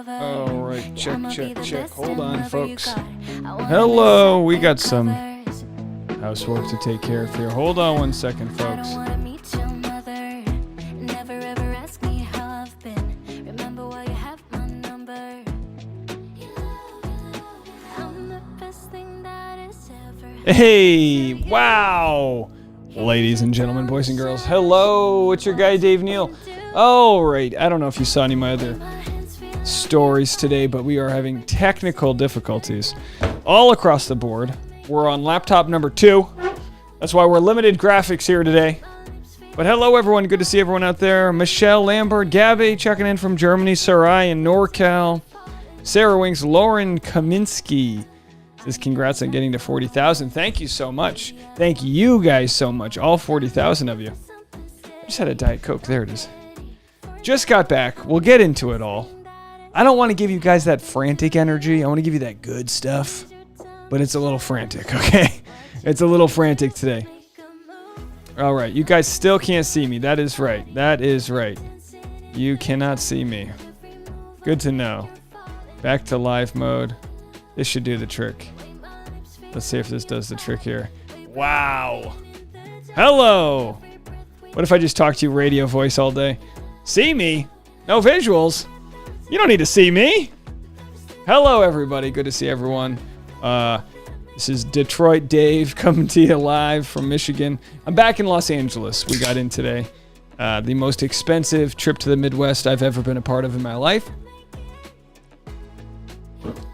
All right, check. Hold on, folks. Hello, we got some housework to take care of here. Hold on 1 second, folks. Hey, wow. Ladies and gentlemen, boys and girls, hello, it's your guy Dave Neal. All right, I don't know if you saw any of my other stories today, but we are having technical difficulties all across the board. We're on laptop number 2. That's why we're limited graphics here today. But hello, everyone. Good to see everyone out there. Michelle Lambert, Gabby checking in from Germany, Sarai in NorCal, Sarah Winks, Lauren Kaminsky says congrats on getting to 40,000. Thank you so much. Thank you guys so much, all 40,000 of you. I just had a Diet Coke. There it is. Just got back. We'll get into it all. I don't want to give you guys that frantic energy. I want to give you that good stuff. But it's a little frantic, okay? It's a little frantic today. All right, you guys still can't see me. That is right. That is right. You cannot see me. Good to know. Back to live mode. This should do the trick. Let's see if this does the trick here. Wow. Hello. What if I just talk to you radio voice all day? See me? No visuals. You don't need to see me. Hello, everybody. Good to see everyone. This is Detroit Dave coming to you live from Michigan. I'm back in Los Angeles. We got in today. The most expensive trip to the Midwest I've ever been a part of in my life.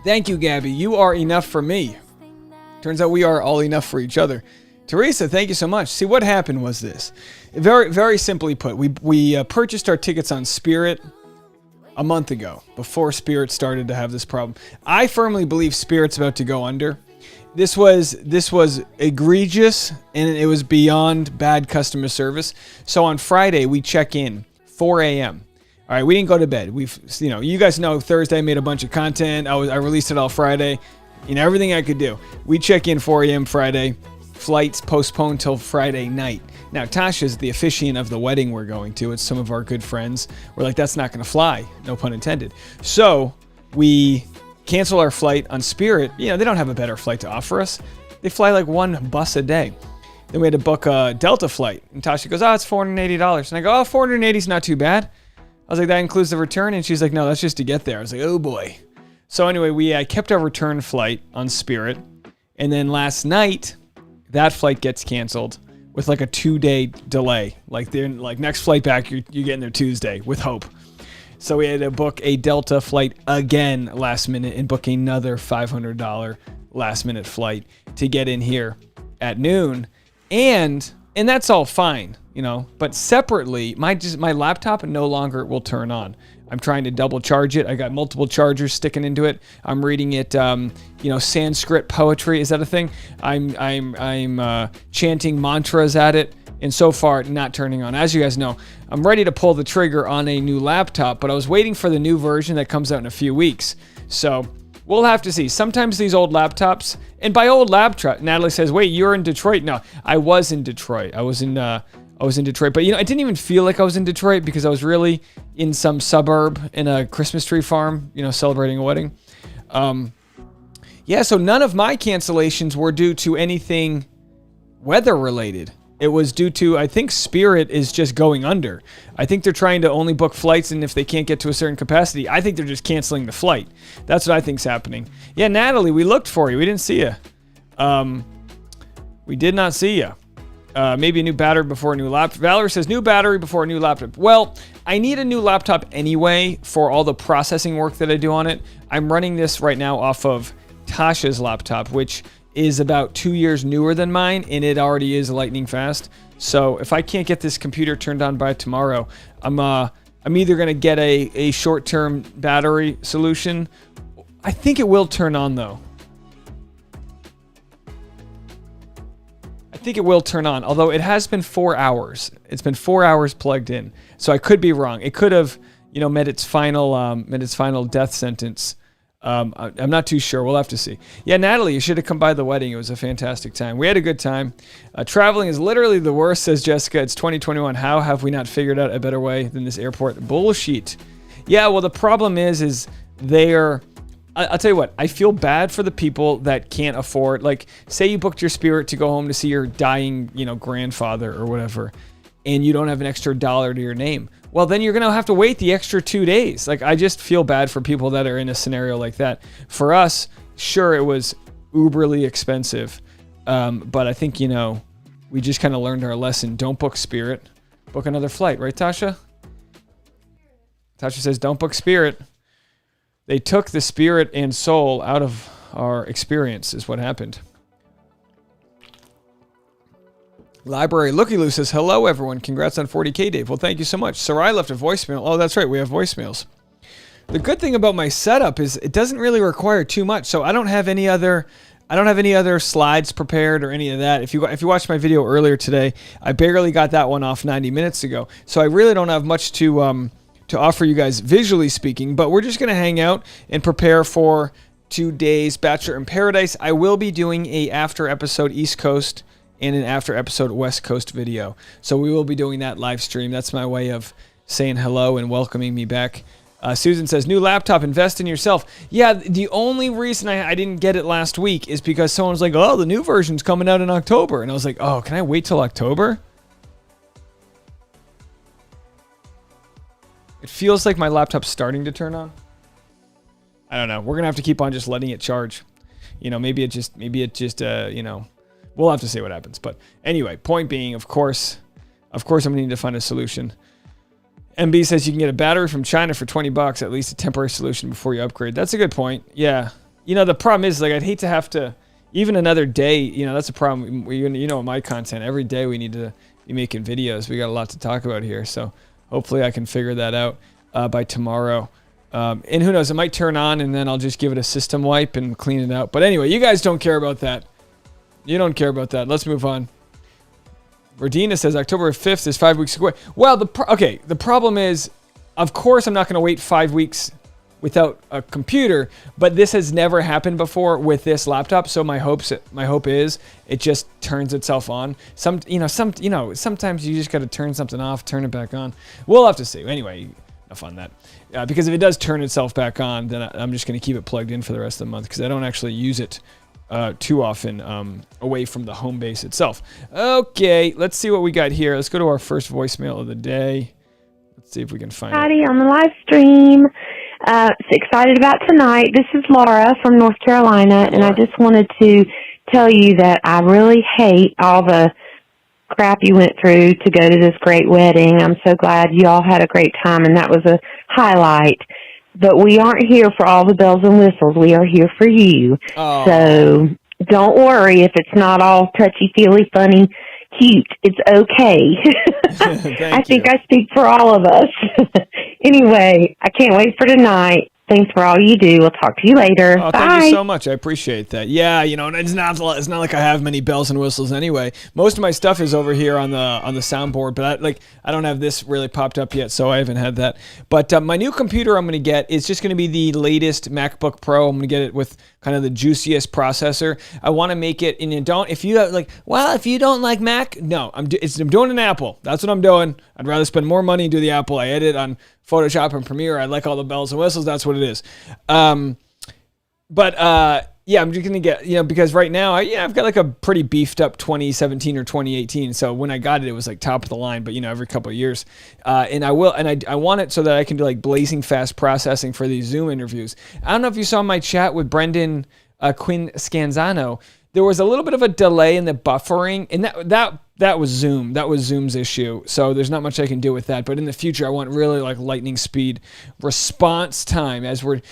Thank you, Gabby. You are enough for me. Turns out we are all enough for each other. Teresa, thank you so much. See, what happened was this. Very, very simply put, we purchased our tickets on Spirit a month ago, before Spirit started to have this problem. I firmly believe Spirit's about to go under. This was egregious, and it was beyond bad customer service. So on Friday, we check in 4 a.m. All right, we didn't go to bed. You guys know Thursday I made a bunch of content. I released it all Friday. Everything I could do. We check in 4 a.m. Friday. Flights postponed till Friday night. Now, Tasha's the officiant of the wedding we're going to. It's some of our good friends. We're like, that's not going to fly. No pun intended. So we cancel our flight on Spirit. They don't have a better flight to offer us. They fly like one bus a day. Then we had to book a Delta flight. And Tasha goes, it's $480. And I go, $480 is not too bad. I was like, that includes the return? And she's like, no, that's just to get there. I was like, oh boy. So anyway, we kept our return flight on Spirit. And then last night, that flight gets canceled with like a 2-day delay. Like next flight back, you're getting there Tuesday with hope. So we had to book a Delta flight again last minute and book another $500 last minute flight to get in here at noon. And that's all fine, but separately, my laptop no longer will turn on. I'm trying to double charge it. I got multiple chargers sticking into it. I'm reading it, Sanskrit poetry. Is that a thing? I'm chanting mantras at it, and so far not turning on. As you guys know, I'm ready to pull the trigger on a new laptop, but I was waiting for the new version that comes out in a few weeks. So we'll have to see. Sometimes these old laptops, and by old laptop, Natalie says, wait, you're in Detroit? No, I was in Detroit. I was in Detroit, but it didn't even feel like I was in Detroit because I was really in some suburb in a Christmas tree farm, celebrating a wedding. So none of my cancellations were due to anything weather related. It was due to, I think Spirit is just going under. I think they're trying to only book flights, and if they can't get to a certain capacity, I think they're just canceling the flight. That's what I think's happening. Yeah, Natalie, we looked for you. We didn't see you. We did not see you. Maybe a new battery before a new laptop. Valerie says, new battery before a new laptop. Well, I need a new laptop anyway for all the processing work that I do on it. I'm running this right now off of Tasha's laptop, which is about 2 years newer than mine, and it already is lightning fast. So if I can't get this computer turned on by tomorrow, I'm either going to get a short-term battery solution. I think it will turn on, though. I think it will turn on, although it has been 4 hours. It's been 4 hours plugged in, so I could be wrong. It could have, met its final death sentence. I'm not too sure. We'll have to see. Yeah, Natalie, you should have come by the wedding. It was a fantastic time. We had a good time. Traveling is literally the worst, says Jessica. It's 2021. How have we not figured out a better way than this airport bullshit? Yeah, well, the problem is they're... I'll tell you what, I feel bad for the people that can't afford, like, say you booked your Spirit to go home to see your dying, grandfather or whatever, and you don't have an extra $1 to your name. Well, then you're going to have to wait the extra 2 days. Like, I just feel bad for people that are in a scenario like that. For us, sure, it was uberly expensive, but I think, we just kind of learned our lesson. Don't book Spirit. Book another flight, right, Tasha? Tasha says, don't book Spirit. They took the spirit and soul out of our experience, is what happened. Library Looky Loo says, hello, everyone. Congrats on 40K, Dave. Well, thank you so much. Sarai left a voicemail. Oh, that's right. We have voicemails. The good thing about my setup is it doesn't really require too much. So I don't have any other slides prepared or any of that. If you watched my video earlier today, I barely got that one off 90 minutes ago. So I really don't have much to offer you guys visually speaking, but we're just going to hang out and prepare for today's Bachelor in Paradise. I will be doing a after episode East Coast and an after episode West Coast video. So we will be doing that live stream. That's my way of saying hello and welcoming me back. Susan says, new laptop, invest in yourself. Yeah, the only reason I didn't get it last week is because someone's like, oh, the new version's coming out in October. And I was like, oh, can I wait till October? It feels like my laptop's starting to turn on. I don't know. We're going to have to keep on just letting it charge. Maybe it just, we'll have to see what happens. But anyway, point being, of course, I'm going to need to find a solution. MB says you can get a battery from China for $20, at least a temporary solution before you upgrade. That's a good point. Yeah. The problem is, like, I'd hate to have to, even another day, that's a problem. My content, every day we need to be making videos. We got a lot to talk about here. So hopefully I can figure that out by tomorrow. And who knows, it might turn on and then I'll just give it a system wipe and clean it out. But anyway, you guys don't care about that. You don't care about that. Let's move on. Verdina says October 5th is 5 weeks away. Well, the problem is, of course I'm not going to wait 5 weeks without a computer, but this has never happened before with this laptop. So my hope is it just turns itself on. Sometimes you just got to turn something off, turn it back on. We'll have to see. Anyway, enough on that. Because if it does turn itself back on, then I'm just going to keep it plugged in for the rest of the month because I don't actually use it too often away from the home base itself. Okay, let's see what we got here. Let's go to our first voicemail of the day. Let's see if we can find it. On the live stream. Excited about tonight. This is Laura from North Carolina, and I just wanted to tell you that I really hate all the crap you went through to go to this great wedding. I'm so glad you all had a great time, and that was a highlight. But we aren't here for all the bells and whistles. We are here for you. Oh. So don't worry if it's not all touchy-feely, funny, cute. It's okay. I think I speak for all of us. Anyway, I can't wait for tonight. Thanks for all you do. We'll talk to you later. Oh, Bye. Thank you so much. I appreciate that. Yeah, it's not like I have many bells and whistles anyway. Most of my stuff is over here on the soundboard, but I don't have this really popped up yet, so I haven't had that. But my new computer I'm going to get is just going to be the latest MacBook Pro. I'm going to get it with kind of the juiciest processor. I want to make it, and if you don't like Mac, no, I'm doing an Apple. That's what I'm doing. I'd rather spend more money and do the Apple. I edit on Photoshop and Premiere. I like all the bells and whistles. That's what it is. I'm just going to get, because right now, I've got like a pretty beefed up 2017 or 2018. So when I got it, it was like top of the line, but every couple of years. I want it so that I can do like blazing fast processing for these Zoom interviews. I don't know if you saw my chat with Brendan Quinn Scanzano. There was a little bit of a delay in the buffering, and that was Zoom. That was Zoom's issue. So there's not much I can do with that. But in the future, I want really like lightning speed response time as we're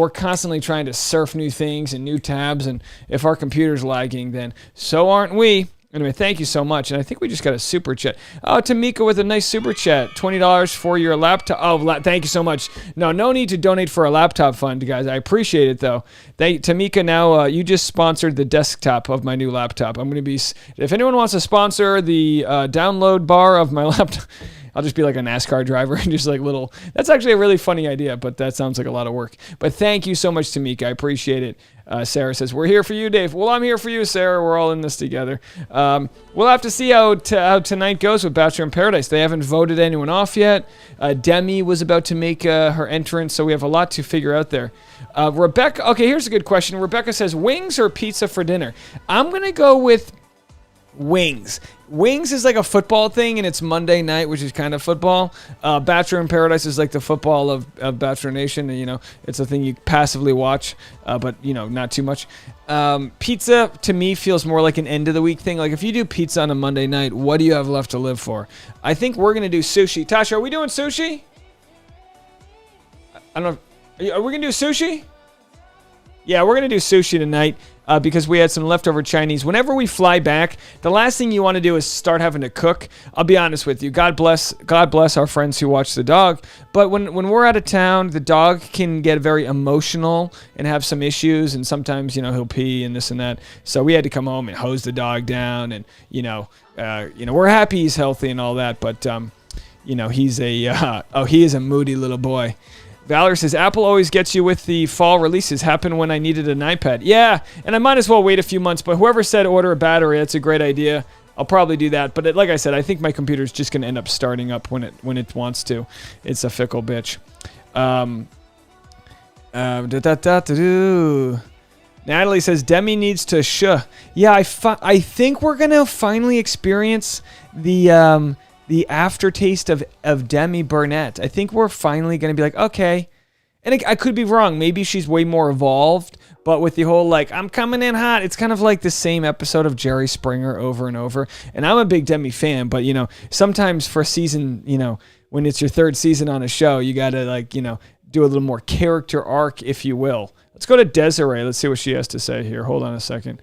constantly trying to surf new things and new tabs. And if our computer's lagging, then so aren't we. Anyway, thank you so much. And I think we just got a super chat. Oh, Tamika with a nice super chat. $20 for your laptop. Oh, thank you so much. No need to donate for a laptop fund, guys. I appreciate it, though. Tamika, now you just sponsored the desktop of my new laptop. I'm going to be... If anyone wants to sponsor the download bar of my laptop... I'll just be like a NASCAR driver and just like little. That's actually a really funny idea, but that sounds like a lot of work. But thank you so much, Tamika. I appreciate it. Sarah says, we're here for you, Dave. Well, I'm here for you, Sarah. We're all in this together. We'll have to see how tonight goes with Bachelor in Paradise. They haven't voted anyone off yet. Demi was about to make her entrance, so we have a lot to figure out there. Rebecca, okay, here's a good question. Rebecca says, wings or pizza for dinner? I'm going to go with wings. Wings is like a football thing, and it's Monday night, which is kind of football. Bachelor in Paradise is like the football of Bachelor Nation. You know, it's a thing you passively watch, but, you know, not too much. Pizza, to me, feels more like an end-of-the-week thing. Like, if you do pizza on a Monday night, what do you have left to live for? I think we're going to do sushi. Tasha, are we doing sushi? I don't know. Are we going to do sushi? Yeah, we're going to do sushi tonight. Because we had some leftover Chinese. Whenever we fly back, the last thing you want to do is start having to cook. I'll be honest with you. God bless our friends who watch the dog. But when we're out of town, the dog can get very emotional and have some issues. And sometimes, you know, he'll pee and this and that. So we had to come home and hose the dog down. And, we're happy he's healthy and all that. But, he's he is a moody little boy. Valerie says, Apple always gets you with the fall releases. Happened when I needed an iPad. Yeah, and I might as well wait a few months, but whoever said order a battery, that's a great idea. I'll probably do that. But like I said, I think my computer's just going to end up starting up when it wants to. It's a fickle bitch. Natalie says, Demi needs to Yeah, I think we're going to finally experience the aftertaste of Demi Burnett. I think we're finally going to be like, okay. And I could be wrong. Maybe she's way more evolved. But with the whole, like, I'm coming in hot, it's kind of like the same episode of Jerry Springer over and over. And I'm a big Demi fan, but, sometimes for a season, when it's your third season on a show, you got to, like, do a little more character arc, if you will. Let's go to Desiree. Let's see what she has to say here. Hold on a second.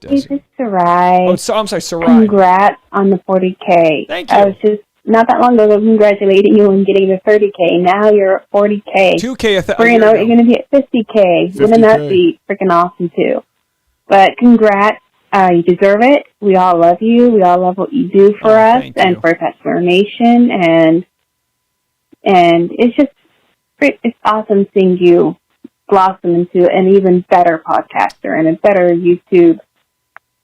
This is Sarai. Oh, I'm sorry, Sarai. Congrats on the 40K. Thank you. I was just not that long ago congratulating you on getting the 30K. Now you're at 40K. 2K. You're going to be at 50K. Wouldn't that be freaking awesome, too? But congrats. You deserve it. We all love you. We all love what you do for us and for Bachelor Nation. And it's awesome seeing you blossom into an even better podcaster and a better YouTube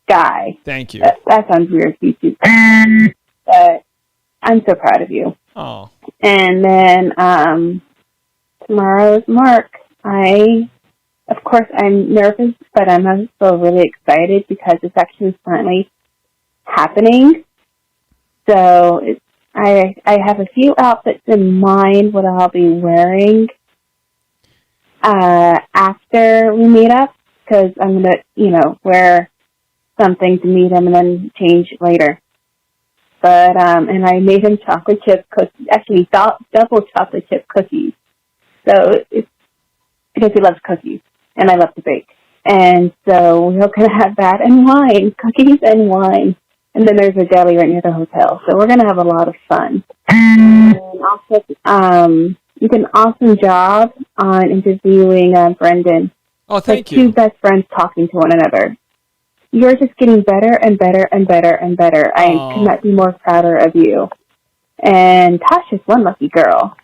guy. Thank you. That sounds weird, YouTube. But I'm so proud of you. Oh. And then tomorrow is Mark. Of course, I'm nervous, but I'm also really excited because this action is finally happening. So I have a few outfits in mind what I'll be wearing after we meet up, because I'm going to, wear something to meet him and then change later. But, and I made him chocolate chip cookies, actually double chocolate chip cookies. So it's because he loves cookies and I love to bake. And so we're going to have that and wine, cookies and wine. And then there's a deli right near the hotel. So we're going to have a lot of fun. And also, you did an awesome job on interviewing Brendan. Oh, thank you. Two best friends talking to one another. You're just getting better and better and better and better. I could not be more prouder of you. And Tasha's one lucky girl.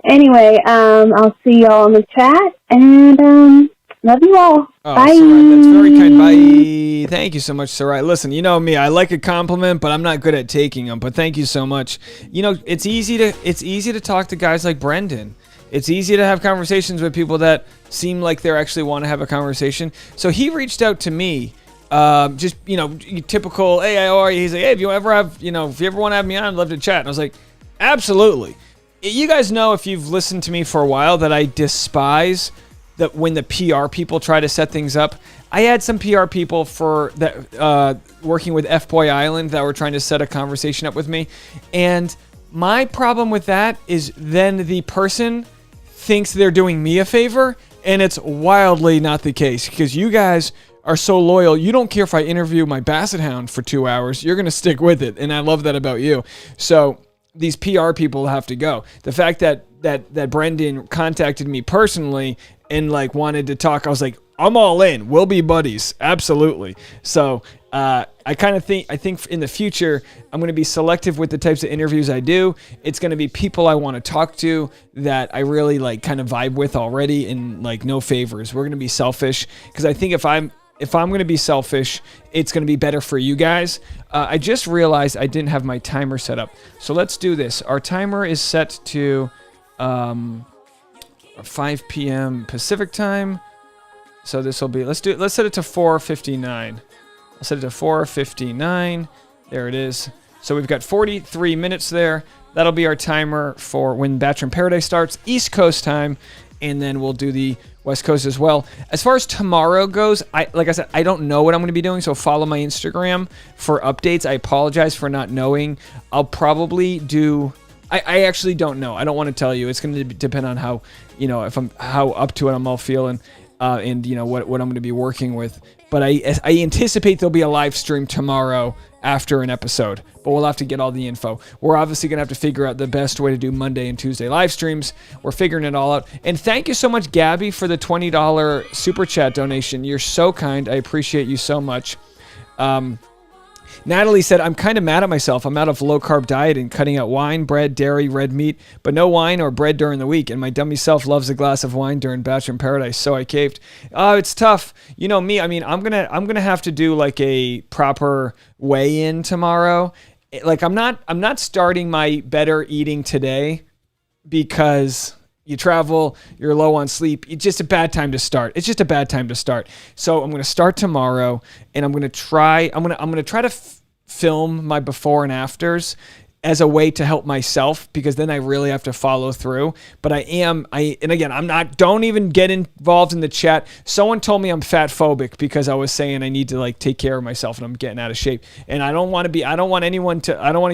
Anyway, I'll see y'all in the chat, and love you all. Bye. Sarai, that's very kind. Bye. Thank you so much, Sarai. Listen, you know me. I like a compliment, but I'm not good at taking them. But thank you so much. It's easy to talk to guys like Brendan. It's easy to have conversations with people that seem like they actually want to have a conversation. So he reached out to me. Typical, hey, how are you? He's like, hey, if you ever want to have me on, I'd love to chat. And I was like, absolutely. You guys know, if you've listened to me for a while, that I despise that when the PR people try to set things up. I had some PR people for that working with F-Boy Island that were trying to set a conversation up with me. And my problem with that is then the person thinks they're doing me a favor, and it's wildly not the case, because you guys are so loyal. You don't care if I interview my basset hound for 2 hours. You're going to stick with it, and I love that about you. So these PR people have to go. The fact that Brendan contacted me personally and wanted to talk, I was like, I'm all in. We'll be buddies. Absolutely. So I think in the future, I'm going to be selective with the types of interviews I do. It's going to be people I want to talk to that I really like kind of vibe with already, and like no favors. We're going to be selfish because I think if I'm going to be selfish, it's going to be better for you guys. I just realized I didn't have my timer set up. So let's do this. Our timer is set to 5 p.m. Pacific time. So this will be, let's set it to 4:59. I'll set it to 4:59. There it is. So we've got 43 minutes there. That'll be our timer for when Bachelor in Paradise starts, East Coast time, and then we'll do the West Coast as well. As far as tomorrow goes, like I said, I don't know what I'm going to be doing, so follow my Instagram for updates. I apologize for not knowing. I'll probably do... I actually don't know. I don't want to tell you. It's going to depend on how, how up to it I'm all feeling, and what I'm going to be working with. But I anticipate there'll be a live stream tomorrow after an episode, but we'll have to get all the info. We're obviously going to have to figure out the best way to do Monday and Tuesday live streams. We're figuring it all out. And thank you so much, Gabby, for the $20 super chat donation. You're so kind. I appreciate you so much. Natalie said, I'm kind of mad at myself. I'm out of low-carb diet and cutting out wine, bread, dairy, red meat, but no wine or bread during the week. And my dummy self loves a glass of wine during Bachelor in Paradise, so I caved. It's tough. You know me. I mean, I'm gonna have to do like a proper weigh-in tomorrow. Like I'm not starting my better eating today because you travel, you're low on sleep. It's just a bad time to start. So I'm going to start tomorrow, and I'm going to try to film my before and afters as a way to help myself, because then I really have to follow through. But and again, don't even get involved in the chat. Someone told me I'm fat phobic because I was saying I need to like take care of myself and I'm getting out of shape. And I don't want to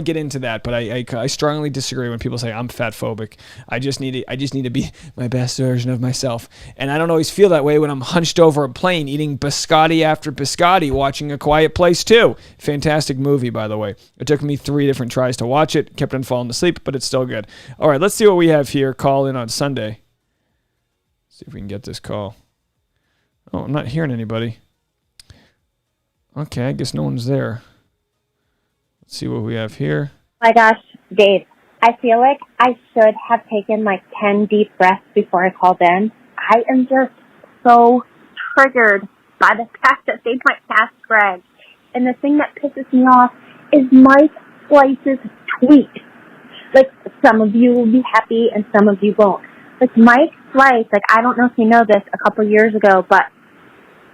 get into that, but I strongly disagree when people say I'm fat phobic. I just need to be my best version of myself. And I don't always feel that way when I'm hunched over a plane eating biscotti after biscotti watching A Quiet Place 2. Fantastic movie, by the way. It took me 3 different tries to watch it, kept on falling asleep, but it's still good. All right, let's see what we have here. Call in on Sunday. See if we can get this call. Oh, I'm not hearing anybody. Okay, I guess no one's there. Let's see what we have here. My gosh, Dave, I feel like I should have taken like 10 deep breaths before I called in. I am just so triggered by the fact that they might cast Greg. And the thing that pisses me off is Mike Slice's tweet. Like, some of you will be happy and some of you won't. Like, Mike Slice, like, I don't know if you know this, a couple years ago, but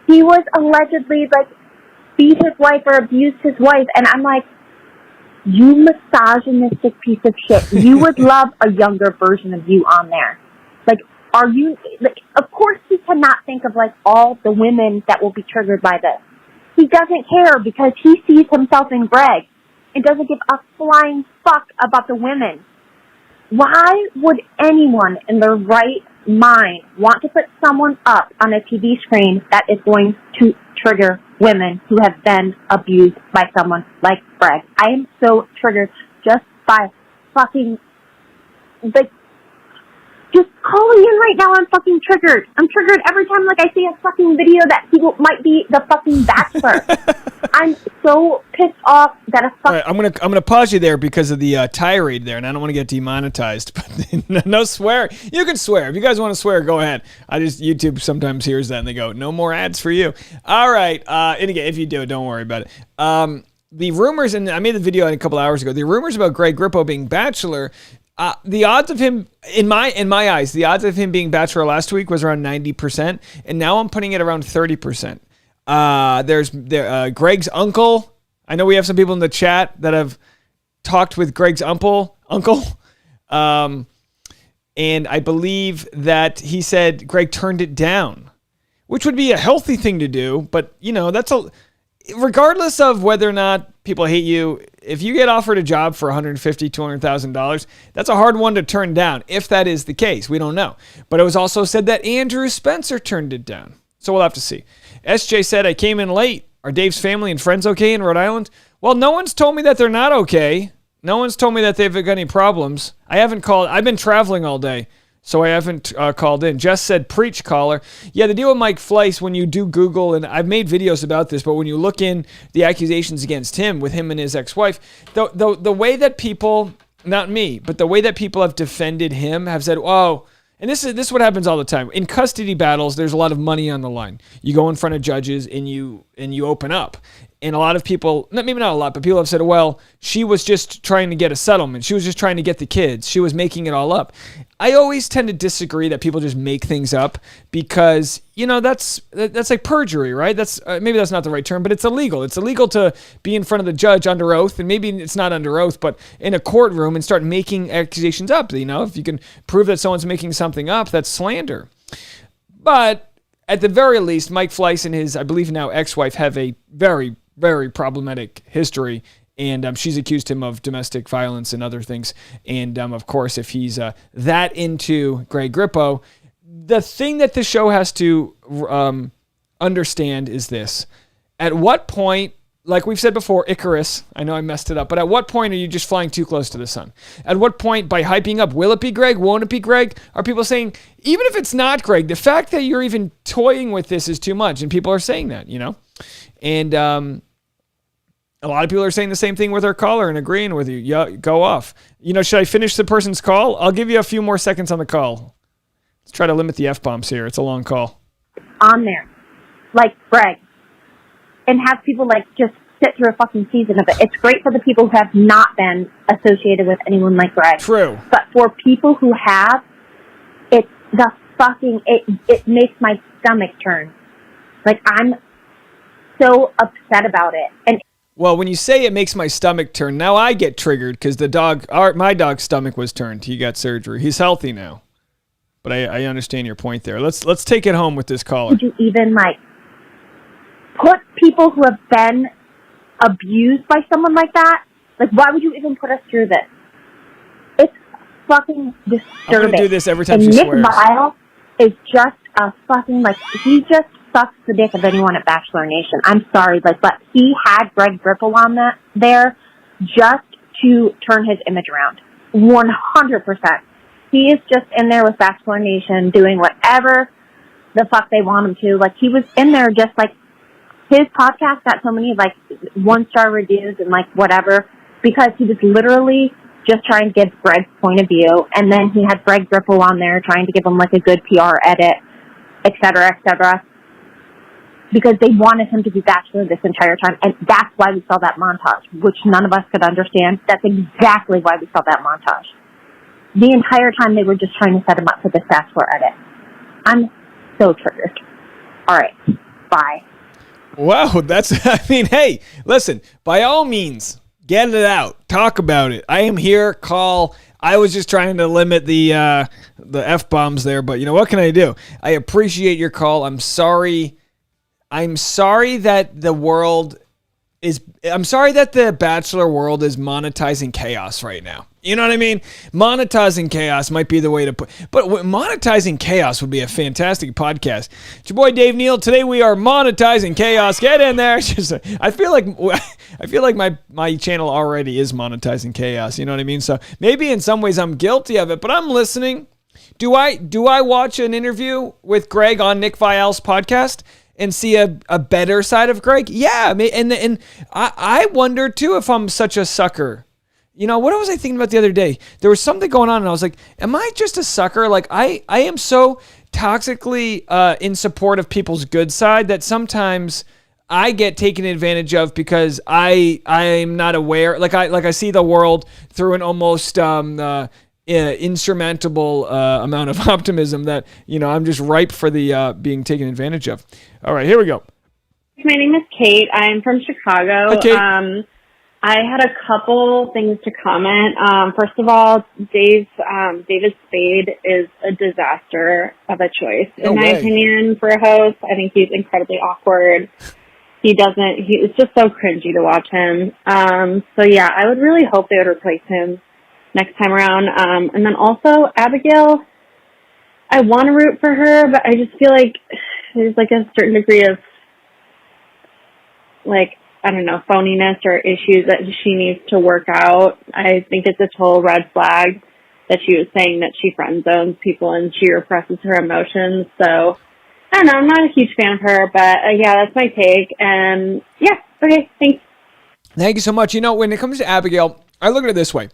he was allegedly, like, beat his wife or abused his wife, and I'm like, you misogynistic piece of shit. You would love a younger version of you on there. Like, are you, like, of course he cannot think of, like, all the women that will be triggered by this. He doesn't care because he sees himself in Greg and doesn't give a flying fuck about the women. Why would anyone in their right mind want to put someone up on a TV screen that is going to trigger women who have been abused by someone like Greg? I am so triggered just by fucking, like, just calling in right now, I'm fucking triggered. I'm triggered every time, like, I see a fucking video that he might be the fucking Bachelor. I'm so pissed off that a fucking... All right, I'm gonna pause you there because of the tirade there, and I don't want to get demonetized. But no swear. You can swear. If you guys want to swear, go ahead. YouTube sometimes hears that, and they go, no more ads for you. All right. And again, if you do, don't worry about it. The rumors, and I made the video a couple hours ago, the rumors about Greg Grippo being Bachelor... the odds of him, in my eyes, the odds of him being Bachelor last week was around 90%, and now I'm putting it around 30%. There's Greg's uncle. I know we have some people in the chat that have talked with Greg's uncle. And I believe that he said Greg turned it down, which would be a healthy thing to do, but, regardless of whether or not people hate you, if you get offered a job for $150,000, $200,000, that's a hard one to turn down, if that is the case. We don't know. But it was also said that Andrew Spencer turned it down. So we'll have to see. SJ said, I came in late. Are Dave's family and friends okay in Rhode Island? Well, no one's told me that they're not okay. No one's told me that they've got any problems. I haven't called. I've been traveling all day. so I haven't called in. Jess said, preach, caller. Yeah, the deal with Mike Fleiss, when you do Google, and I've made videos about this, but when you look in the accusations against him with him and his ex-wife, the way that people, not me, but the way that people have defended him have said, oh, and this is what happens all the time. In custody battles, there's a lot of money on the line. You go in front of judges and you open up. And a lot of people, maybe not a lot, but people have said, well, she was just trying to get a settlement. She was just trying to get the kids. She was making it all up. I always tend to disagree that people just make things up because, that's like perjury, right? That's maybe that's not the right term, but it's illegal. It's illegal to be in front of the judge under oath, and maybe it's not under oath, but in a courtroom and start making accusations up. If you can prove that someone's making something up, that's slander. But at the very least, Mike Fleiss and his, I believe now, ex-wife have a very, very problematic history, and she's accused him of domestic violence and other things. And of course, if he's that into Greg Grippo, the thing that the show has to understand is this. At what point, like we've said before, Icarus, I know I messed it up, but at what point are you just flying too close to the sun? At what point, by hyping up, will it be Greg, won't it be Greg, are people saying, even if it's not Greg, the fact that you're even toying with this is too much, and people are saying that, And a lot of people are saying the same thing with our caller and agreeing with you. Yeah, go off. Should I finish the person's call? I'll give you a few more seconds on the call. Let's try to limit the F-bombs here. It's a long call. On there, like Greg, and have people just sit through a fucking season of it. It's great for the people who have not been associated with anyone like Greg. True. But for people who have, it makes my stomach turn. I'm so upset about it. And well, when you say it makes my stomach turn, now I get triggered because my dog's stomach was turned. He got surgery. He's healthy now. But I understand your point there. Let's take it home with this caller. Would you even put people who have been abused by someone like that? Why would you even put us through this? It's fucking disturbing. I'm going to do this every time and she Nick swears. Vile is just a fucking, he just sucks the dick of anyone at Bachelor Nation. I'm sorry, but he had Greg Grippo on there just to turn his image around. 100%. He is just in there with Bachelor Nation doing whatever the fuck they want him to. He was in there just his podcast got so many 1-star reviews and whatever because he was literally just trying to give Greg's point of view, and then he had Greg Grippo on there trying to give him a good PR edit, et cetera, because they wanted him to be Bachelor this entire time, and that's why we saw that montage, which none of us could understand. That's exactly why we saw that montage. The entire time they were just trying to set him up for this Bachelor edit. I'm so triggered. All right, bye. Wow, hey, listen, by all means, get it out. Talk about it. I am here. Call. I was just trying to limit the F-bombs there, but what can I do? I appreciate your call. I'm sorry that I'm sorry that the Bachelor world is monetizing chaos right now. You know what I mean? Monetizing chaos might be the way to put, but monetizing chaos would be a fantastic podcast. It's your boy Dave Neal. Today we are monetizing chaos. Get in there. I feel like my channel already is monetizing chaos. You know what I mean? So maybe in some ways I'm guilty of it, but I'm listening. Do I watch an interview with Greg on Nick Vial's podcast and see a better side of Greg? Yeah, and I wonder too if I'm such a sucker. What was I thinking about the other day? There was something going on, and I was like, am I just a sucker? I am so toxically in support of people's good side that sometimes I get taken advantage of because I'm not aware. I see the world through an almost insurmountable amount of optimism that, I'm just ripe for the being taken advantage of. All right, here we go. My name is Kate. I'm from Chicago. Hi, Kate. I had a couple things to comment. First of all, David Spade is a disaster of a choice. In my opinion, for a host, I think he's incredibly awkward. It's just so cringy to watch him. So yeah, I would really hope they would replace him next time around. And then also Abigail, I want to root for her, but I just feel like there's a certain degree of I don't know, phoniness or issues that she needs to work out. I think it's a total red flag. that she was saying that she friend zones people and she represses her emotions. So I don't know. I'm not a huge fan of her, but yeah, that's my take. And yeah, okay, thanks. Thank you so much. You know, when it comes to Abigail, I look at it this way.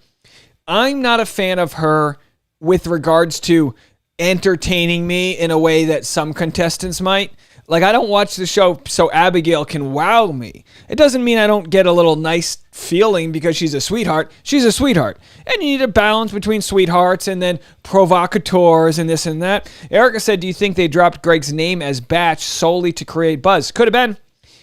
I'm not a fan of her with regards to entertaining me in a way that some contestants might. Like, I don't watch the show so Abigail can wow me. It doesn't mean I don't get a little nice feeling because she's a sweetheart. She's a sweetheart. And you need a balance between sweethearts and then provocateurs and this and that. Erica said, do you think they dropped Greg's name as Batch solely to create buzz? Could have been.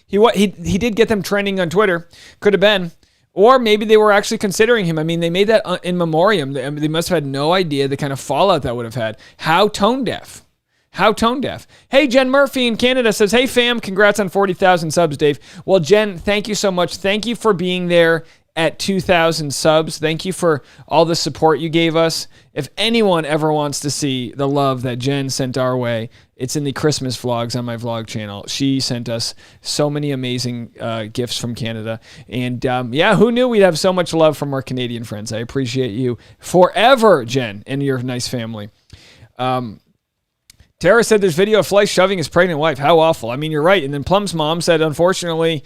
He did get them trending on Twitter. Could have been. Or maybe they were actually considering him. I mean, they made that in memoriam. They must have had no idea the kind of fallout that would have had. How tone deaf. How tone deaf. Hey, Jen Murphy in Canada says, hey, fam, congrats on 40,000 subs, Dave. Well, Jen, thank you so much. Thank you for being there at 2,000 subs. Thank you for all the support you gave us. If anyone ever wants to see the love that Jen sent our way, it's in the Christmas vlogs on my vlog channel. She sent us so many amazing gifts from Canada. And yeah, who knew we'd have so much love from our Canadian friends? I appreciate you forever, Jen, and your nice family. Tara said there's video of Fleiss shoving his pregnant wife. How awful. I mean, you're right. And then Plum's mom said, unfortunately,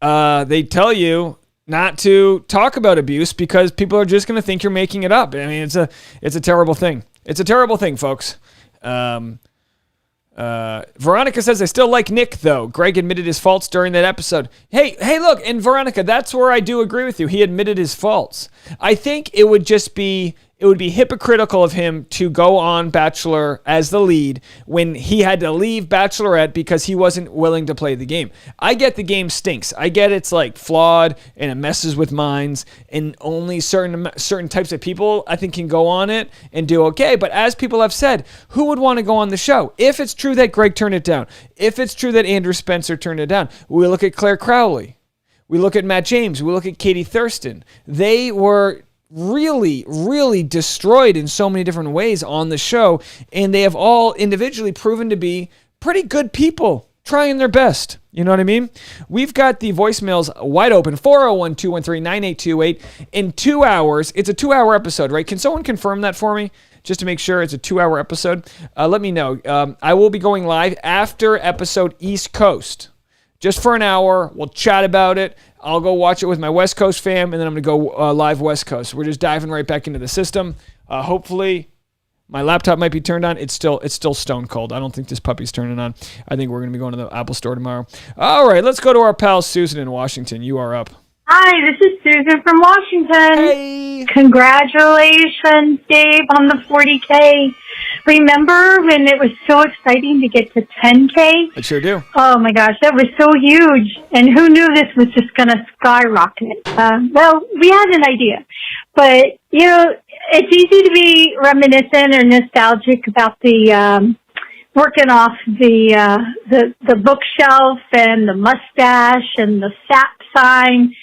they tell you not to talk about abuse because people are just going to think you're making it up. I mean, it's a terrible thing. It's a terrible thing, folks. Veronica says, I still like Nick, though. Greg admitted his faults during that episode. Hey, look, and Veronica, that's where I do agree with you. He admitted his faults. I think it would be hypocritical of him to go on Bachelor as the lead when he had to leave Bachelorette because he wasn't willing to play the game. I get the game stinks. I get it's like flawed and it messes with minds and only certain types of people I think can go on it and do okay. But as people have said, who would want to go on the show? If it's true that Greg turned it down, if it's true that Andrew Spencer turned it down, we look at Claire Crowley. We look at Matt James. We look at Katie Thurston. They were really, really destroyed in so many different ways on the show, and they have all individually proven to be pretty good people trying their best. You know what I mean? We've got the voicemails wide open, 401-213-9828. In 2 hours, it's a 2-hour episode, right? Can someone confirm that for me? Just to make sure it's a 2-hour episode. Let me know. I will be going live after episode East Coast. Just for an hour. We'll chat about it. I'll go watch it with my West Coast fam, and then I'm going to go live West Coast. We're just diving right back into the system. Hopefully, my laptop might be turned on. It's still stone cold. I don't think this puppy's turning on. I think we're going to be going to the Apple store tomorrow. All right, let's go to our pal Susan in Washington. You are up. Hi, this is Susan from Washington. Hey. Congratulations, Dave, on the 40K. Remember when it was so exciting to get to 10K? I sure do. Oh, my gosh, that was so huge. And who knew this was just going to skyrocket? Well, we had an idea. But, you know, it's easy to be reminiscent or nostalgic about the working off the bookshelf and the mustache and the SAP sign.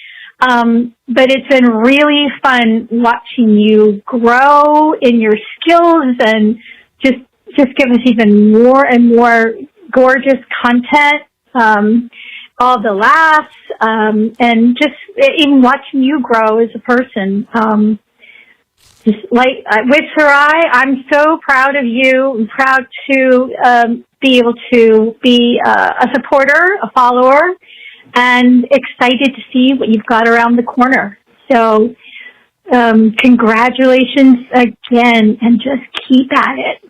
But it's been really fun watching you grow in your skills and just give us even more and more gorgeous content, all the laughs, and just even watching you grow as a person. Just like with Sarai, I'm so proud of you. I'm proud to be able to be a supporter, a follower, and excited to see what you've got around the corner. So, congratulations again, and just keep at it.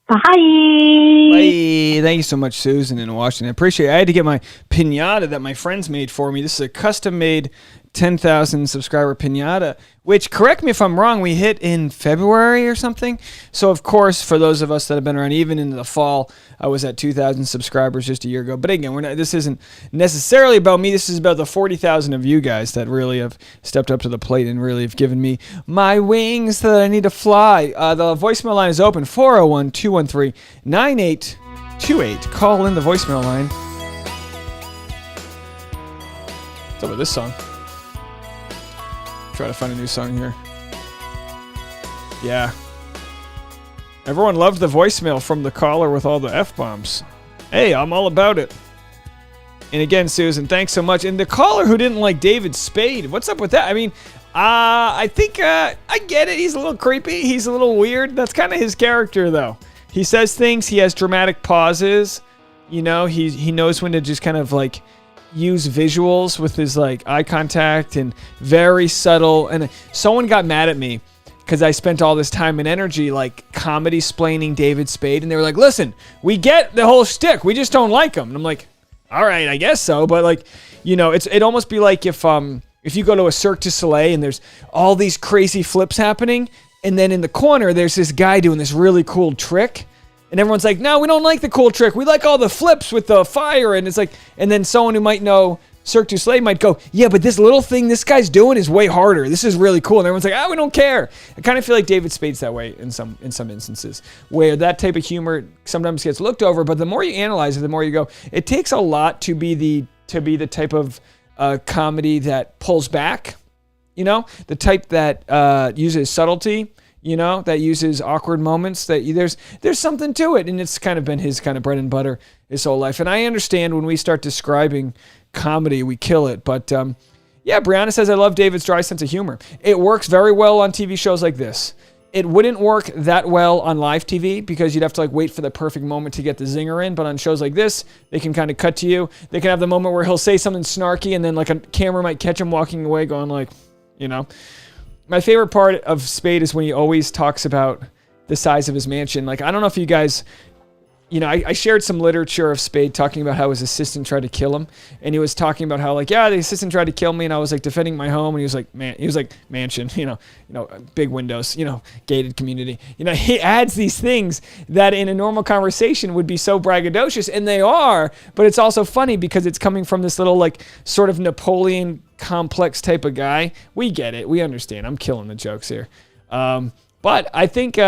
Bye. Bye. Thank you so much, Susan in Washington. I appreciate it. I had to get my piñata that my friends made for me. This is a custom-made 10,000 subscriber piñata, which, correct me if I'm wrong, we hit in February or something. So, of course, for those of us that have been around, even into the fall, I was at 2,000 subscribers just a year ago. But again, this isn't necessarily about me. This is about the 40,000 of you guys that really have stepped up to the plate and really have given me my wings that I need to fly. The voicemail line is open, 401-213-9828. Call in the voicemail line. What's up with this song? Try to find a new song here. Yeah. Everyone loved the voicemail from the caller with all the F-bombs. Hey, I'm all about it. And again, Susan, thanks so much. And the caller who didn't like David Spade, what's up with that? I mean, I think I get it. He's a little creepy. He's a little weird. That's kind of his character, though. He says things. He has dramatic pauses. You know, he knows when to just kind of like use visuals with his like eye contact and very subtle. And someone got mad at me because I spent all this time and energy like comedy splaining David Spade, and they were like, "Listen, we get the whole shtick. We just don't like him." And I'm like, "All right, I guess so." But like, you know, it'd almost be like if you go to a Cirque du Soleil and there's all these crazy flips happening, and then in the corner there's this guy doing this really cool trick, and everyone's like, "No, we don't like the cool trick. We like all the flips with the fire." And it's like, and then someone who might know Cirque du Soleil might go, "Yeah, but this little thing this guy's doing is way harder. This is really cool." And everyone's like, we don't care. I kind of feel like David Spade's that way in some instances, where that type of humor sometimes gets looked over. But the more you analyze it, the more you go, it takes a lot to be the type of comedy that pulls back, you know, the type that uses subtlety, you know, that uses awkward moments, that there's something to it. And it's kind of been his kind of bread and butter his whole life. And I understand when we start describing comedy, we kill it. But yeah, Brianna says, I love David's dry sense of humor. It works very well on TV shows like this. It wouldn't work that well on live TV because you'd have to like wait for the perfect moment to get the zinger in. But on shows like this, they can kind of cut to you. They can have the moment where he'll say something snarky and then like a camera might catch him walking away going like, you know. My favorite part of Spade is when he always talks about the size of his mansion. Like, I don't know if you guys, you know, I shared some literature of Spade talking about how his assistant tried to kill him. And he was talking about how like, yeah, the assistant tried to kill me and I was like defending my home. And he was like, mansion, you know, big windows, you know, gated community. You know, he adds these things that in a normal conversation would be so braggadocious, and they are, but it's also funny because it's coming from this little like sort of Napoleon complex type of guy. We get it. We understand. I'm killing the jokes here. But I think,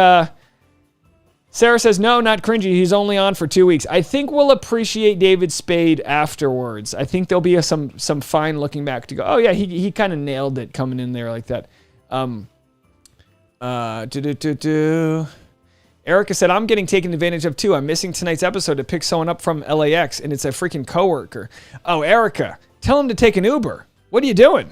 Sarah says, no, not cringy. He's only on for 2 weeks. I think we'll appreciate David Spade afterwards. I think there'll be some fine looking back to go, oh yeah, he kind of nailed it coming in there like that. Erica said, I'm getting taken advantage of too. I'm missing tonight's episode to pick someone up from LAX, and it's a freaking coworker. Oh, Erica, tell him to take an Uber. What are you doing?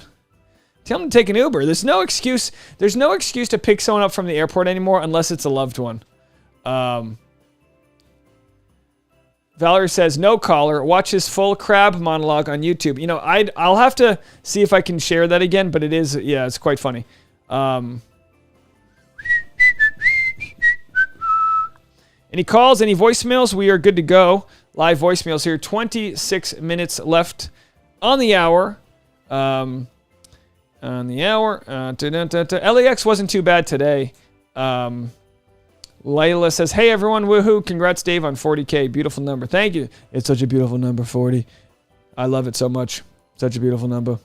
Tell him to take an Uber. There's no excuse to pick someone up from the airport anymore unless it's a loved one. Valerie says, no caller. Watch his full crab monologue on YouTube. You know, I'll have to see if I can share that again, but it's quite funny. Any calls, any voicemails? We are good to go. Live voicemails here. 26 minutes left on the hour. LAX wasn't too bad today. Layla says, hey everyone, woohoo, congrats Dave on 40K, beautiful number. Thank you. It's such a beautiful number, 40. I love it so much. Such a beautiful number.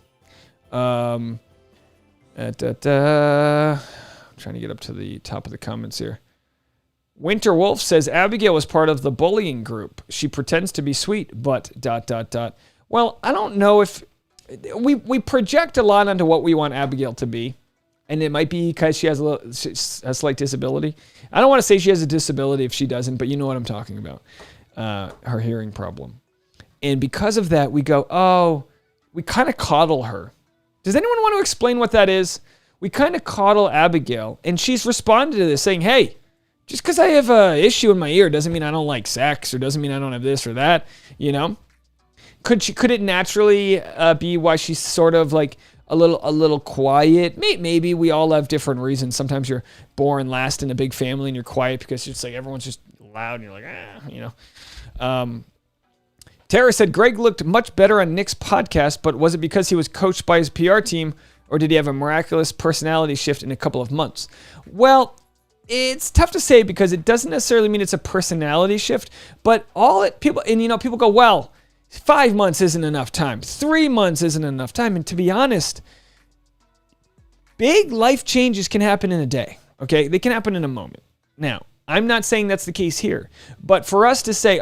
I'm trying to get up to the top of the comments here. Winter Wolf says, Abigail was part of the bullying group. She pretends to be sweet, but ... Well, I don't know if... We project a lot onto what we want Abigail to be. And it might be because she has a slight disability. I don't want to say she has a disability if she doesn't, but you know what I'm talking about. Her hearing problem. And because of that, we go, oh, we kind of coddle her. Does anyone want to explain what that is? We kind of coddle Abigail, and she's responded to this saying, hey, just because I have an issue in my ear doesn't mean I don't like sex, or doesn't mean I don't have this or that, you know? Could it naturally be why she's sort of like a little quiet? Maybe we all have different reasons. Sometimes you're born last in a big family and you're quiet because it's like everyone's just loud and you're like, you know. Tara said, Greg looked much better on Nick's podcast, but was it because he was coached by his PR team, or did he have a miraculous personality shift in a couple of months? Well, it's tough to say because it doesn't necessarily mean it's a personality shift, but people go, well, 5 months isn't enough time. 3 months isn't enough time. And to be honest, big life changes can happen in a day, okay? They can happen in a moment. Now, I'm not saying that's the case here, but for us to say,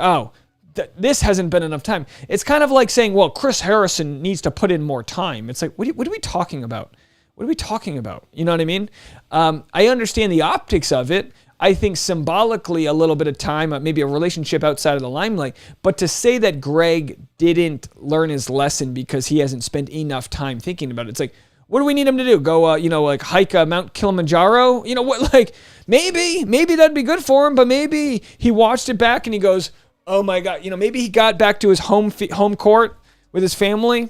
this hasn't been enough time, it's kind of like saying, well, Chris Harrison needs to put in more time. It's like, what are we talking about? What are we talking about? You know what I mean? I understand the optics of it. I think symbolically a little bit of time, maybe a relationship outside of the limelight. But to say that Greg didn't learn his lesson because he hasn't spent enough time thinking about it, it's like, What do we need him to do? Go, like hike Mount Kilimanjaro? You know what? Like maybe that'd be good for him, but maybe he watched it back and he goes, oh my God, maybe he got back to his home court with his family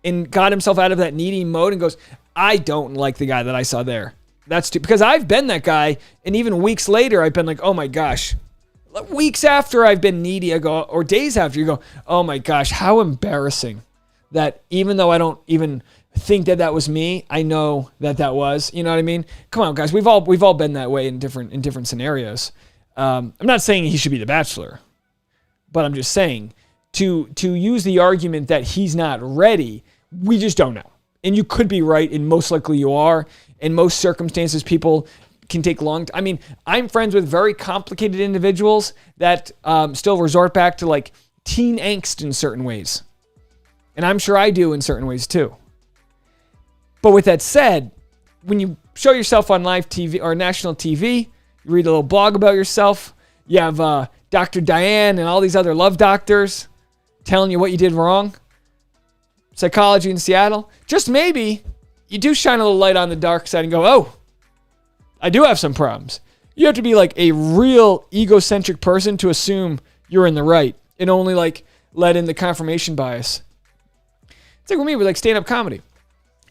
and got himself out of that needy mode and goes, I don't like the guy that I saw there. That's too, because I've been that guy, and even weeks later, I've been like, oh my gosh. Weeks after I've been needy, I go, or days after, you go, oh my gosh, how embarrassing that even though I don't even think that was me, I know that was. You know what I mean? Come on, guys, we've all been that way in different scenarios. I'm not saying he should be the Bachelor, but I'm just saying to use the argument that he's not ready, we just don't know. And you could be right, and most likely you are. In most circumstances, people can take long. I mean, I'm friends with very complicated individuals that still resort back to like teen angst in certain ways. And I'm sure I do in certain ways too. But with that said, when you show yourself on live TV or national TV, you read a little blog about yourself, you have Dr. Diane and all these other love doctors telling you what you did wrong. Psychology in Seattle. Just maybe you do shine a little light on the dark side and go, oh, I do have some problems. You have to be like a real egocentric person to assume you're in the right and only like let in the confirmation bias. It's like with me with like stand-up comedy.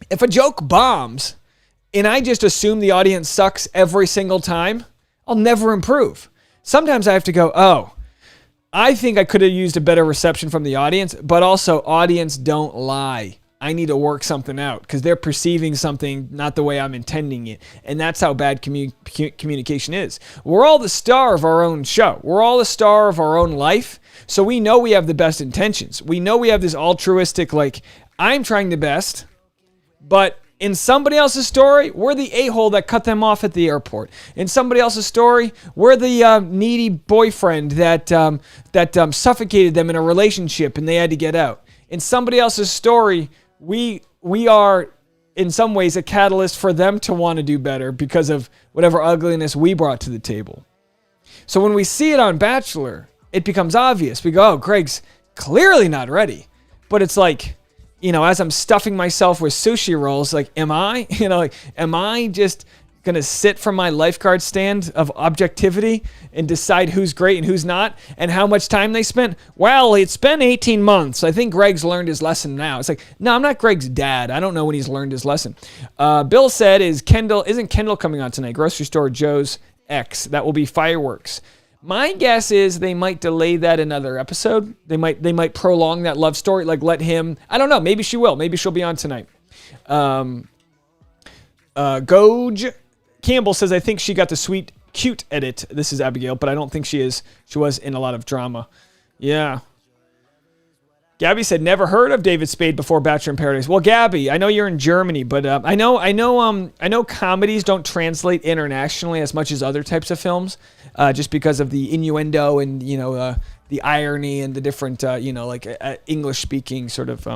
If a joke bombs and I just assume the audience sucks every single time, I'll never improve. Sometimes I have to go, oh, I think I could have used a better reception from the audience, but also audience don't lie. I need to work something out because they're perceiving something not the way I'm intending it. And that's how bad communication is. We're all the star of our own show. We're all the star of our own life. So we know we have the best intentions. We know we have this altruistic, like, I'm trying the best, but in somebody else's story, we're the a-hole that cut them off at the airport. In somebody else's story, we're the needy boyfriend that suffocated them in a relationship and they had to get out. In somebody else's story, we are, in some ways, a catalyst for them to want to do better because of whatever ugliness we brought to the table. So when we see it on Bachelor, it becomes obvious. We go, oh, Greg's clearly not ready. But it's like, as I'm stuffing myself with sushi rolls, like, am I? Am I just going to sit from my lifeguard stand of objectivity and decide who's great and who's not and how much time they spent? Well, it's been 18 months. I think Greg's learned his lesson now. It's like, no, I'm not Greg's dad. I don't know when he's learned his lesson. Bill said, isn't Kendall coming on tonight? Grocery Store Joe's X. That will be fireworks. My guess is they might delay that another episode. They might prolong that love story, like let him, I don't know, maybe she will. Maybe she'll be on tonight. Goj Campbell says, I think she got the sweet, cute edit. This is Abigail, but I don't think she is. She was in a lot of drama. Yeah. Gabby said, never heard of David Spade before Bachelor in Paradise. Well, Gabby, I know you're in Germany, but I know comedies don't translate internationally as much as other types of films, just because of the innuendo and the irony and the different English speaking sort of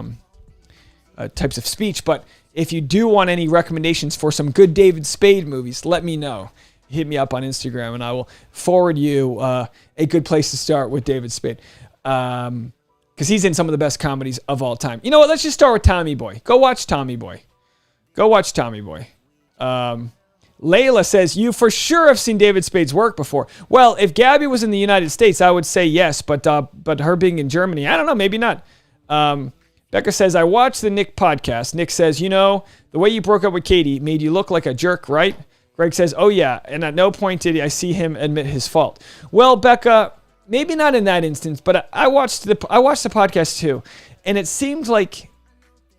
types of speech. But if you do want any recommendations for some good David Spade movies, let me know. Hit me up on Instagram, and I will forward you a good place to start with David Spade. Because he's in some of the best comedies of all time. You know what? Let's just start with Tommy Boy. Go watch Tommy Boy. Layla says, you for sure have seen David Spade's work before. Well, if Gabby was in the United States, I would say yes. But her being in Germany, I don't know. Maybe not. Becca says, I watched the Nick podcast. Nick says, the way you broke up with Katie made you look like a jerk, right? Greg says, oh, yeah. And at no point did I see him admit his fault. Well, Becca, maybe not in that instance, but I watched the podcast too, and it seemed like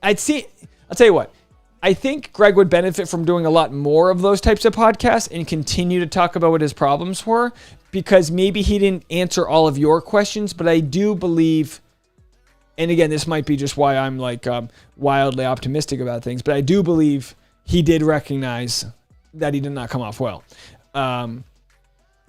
I'll tell you what, I think Greg would benefit from doing a lot more of those types of podcasts and continue to talk about what his problems were, because maybe he didn't answer all of your questions, but I do believe, and again, this might be just why I'm like wildly optimistic about things, but I do believe he did recognize that he did not come off well.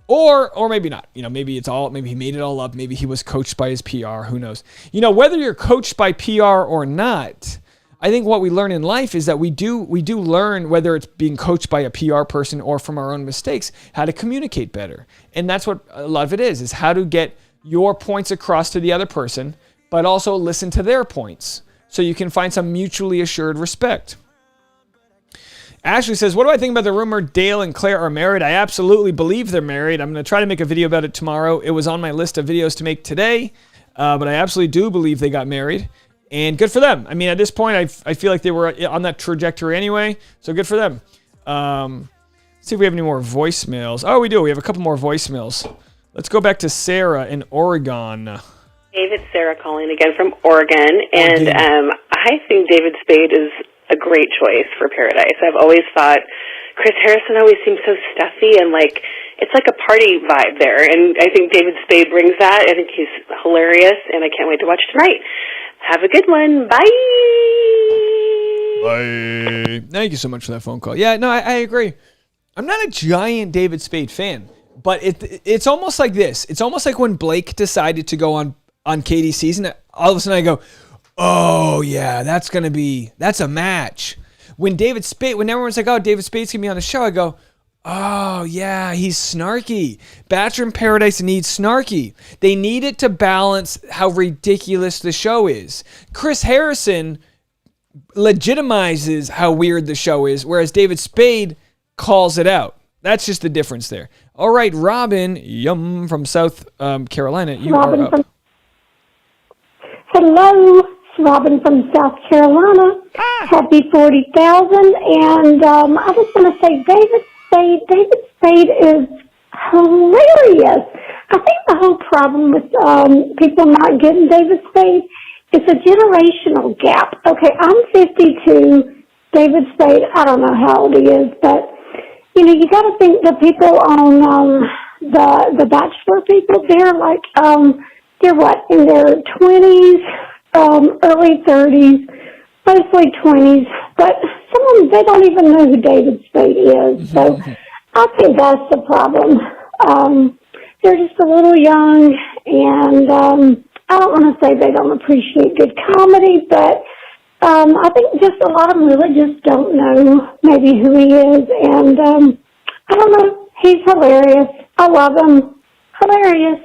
Or maybe not. Maybe he made it all up. Maybe he was coached by his PR. Who knows? Whether you're coached by PR or not, I think what we learn in life is that we do learn, whether it's being coached by a PR person or from our own mistakes, how to communicate better. And that's what a lot of it is how to get your points across to the other person, but also listen to their points so you can find some mutually assured respect. Ashley says, what do I think about the rumor Dale and Claire are married? I absolutely believe they're married. I'm going to try to make a video about it tomorrow. It was on my list of videos to make today, but I absolutely do believe they got married. And good for them. I mean, at this point, I feel like they were on that trajectory anyway, so good for them. Let's see if we have any more voicemails. Oh, we do. We have a couple more voicemails. Let's go back to Sarah in Oregon. David, Sarah calling again from Oregon, and I think David Spade is a great choice for Paradise. I've always thought Chris Harrison always seems so stuffy and like it's like a party vibe there, and I think David Spade brings that. I think he's hilarious, and I can't wait to watch tonight. Have a good one. Bye. Bye. Thank you so much for that phone call. Yeah, no, I agree. I'm not a giant David Spade fan, but it's almost like this. It's almost like when Blake decided to go on Katie's season, all of a sudden I go, oh, yeah, that's a match. When everyone's like, oh, David Spade's going to be on the show, I go, oh, yeah, he's snarky. Bachelor in Paradise needs snarky. They need it to balance how ridiculous the show is. Chris Harrison legitimizes how weird the show is, whereas David Spade calls it out. That's just the difference there. All right, Robin, from South Carolina, you are up. Hello. Robin from South Carolina. Happy 40,000. And I just want to say David Spade is hilarious. I think the whole problem with people not getting David Spade is a generational gap. Okay, I'm 52. David Spade, I don't know how old he is, but, you know, you got to think the people on the Bachelor people, they're like, they're what, in their 20s? Early 30s, mostly 20s, but some of them, they don't even know who David Spade is. So I think that's the problem. They're just a little young, and I don't want to say they don't appreciate good comedy, but I think just a lot of them really just don't know maybe who he is, and I don't know. He's hilarious. I love him. Hilarious.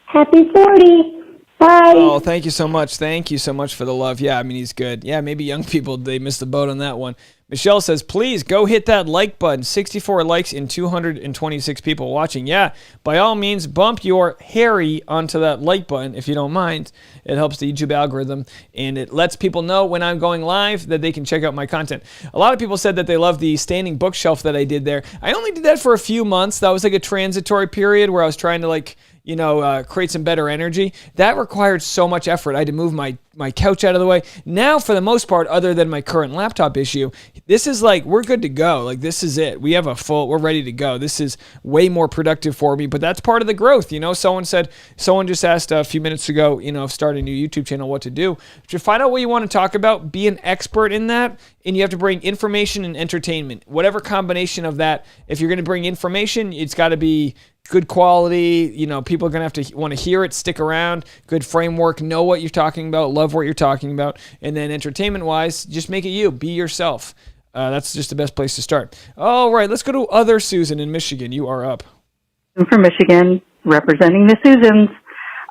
Happy 40. Bye. Oh, thank you so much. Thank you so much for the love. Yeah, I mean, he's good. Yeah, maybe young people, they missed the boat on that one. Michelle says, please go hit that like button. 64 likes and 226 people watching. Yeah, by all means, bump your Harry onto that like button if you don't mind. It helps the YouTube algorithm, and it lets people know when I'm going live that they can check out my content. A lot of people said that they love the standing bookshelf that I did there. I only did that for a few months. That was like a transitory period where I was trying to create some better energy. That required so much effort. I had to move my couch out of the way. Now, for the most part, other than my current laptop issue, this is like, we're good to go. Like, this is it. We're ready to go. This is way more productive for me, but that's part of the growth. You know, someone just asked a few minutes ago, if starting a new YouTube channel, what to do. To find out what you want to talk about, be an expert in that, and you have to bring information and entertainment. Whatever combination of that, if you're going to bring information, it's got to be good quality, people are going to have to want to hear it, stick around, good framework, know what you're talking about, love what you're talking about, and then entertainment-wise, just make it you, be yourself. That's just the best place to start. All right, let's go to other Susan in Michigan. You are up. I'm from Michigan, representing the Susans.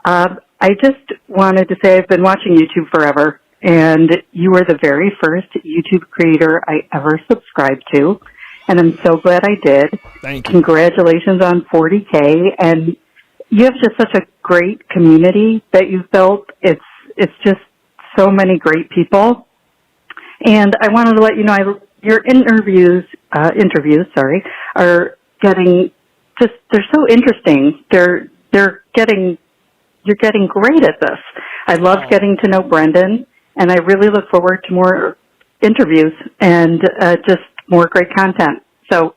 I just wanted to say I've been watching YouTube forever, and you were the very first YouTube creator I ever subscribed to. And I'm so glad I did. Thank you. Congratulations on 40K. And you have just such a great community that you've built. It's just so many great people. And I wanted to let you know, your interviews, are getting they're so interesting. You're getting great at this. I love getting to know Brendan, and I really look forward to more interviews and just more great content. So,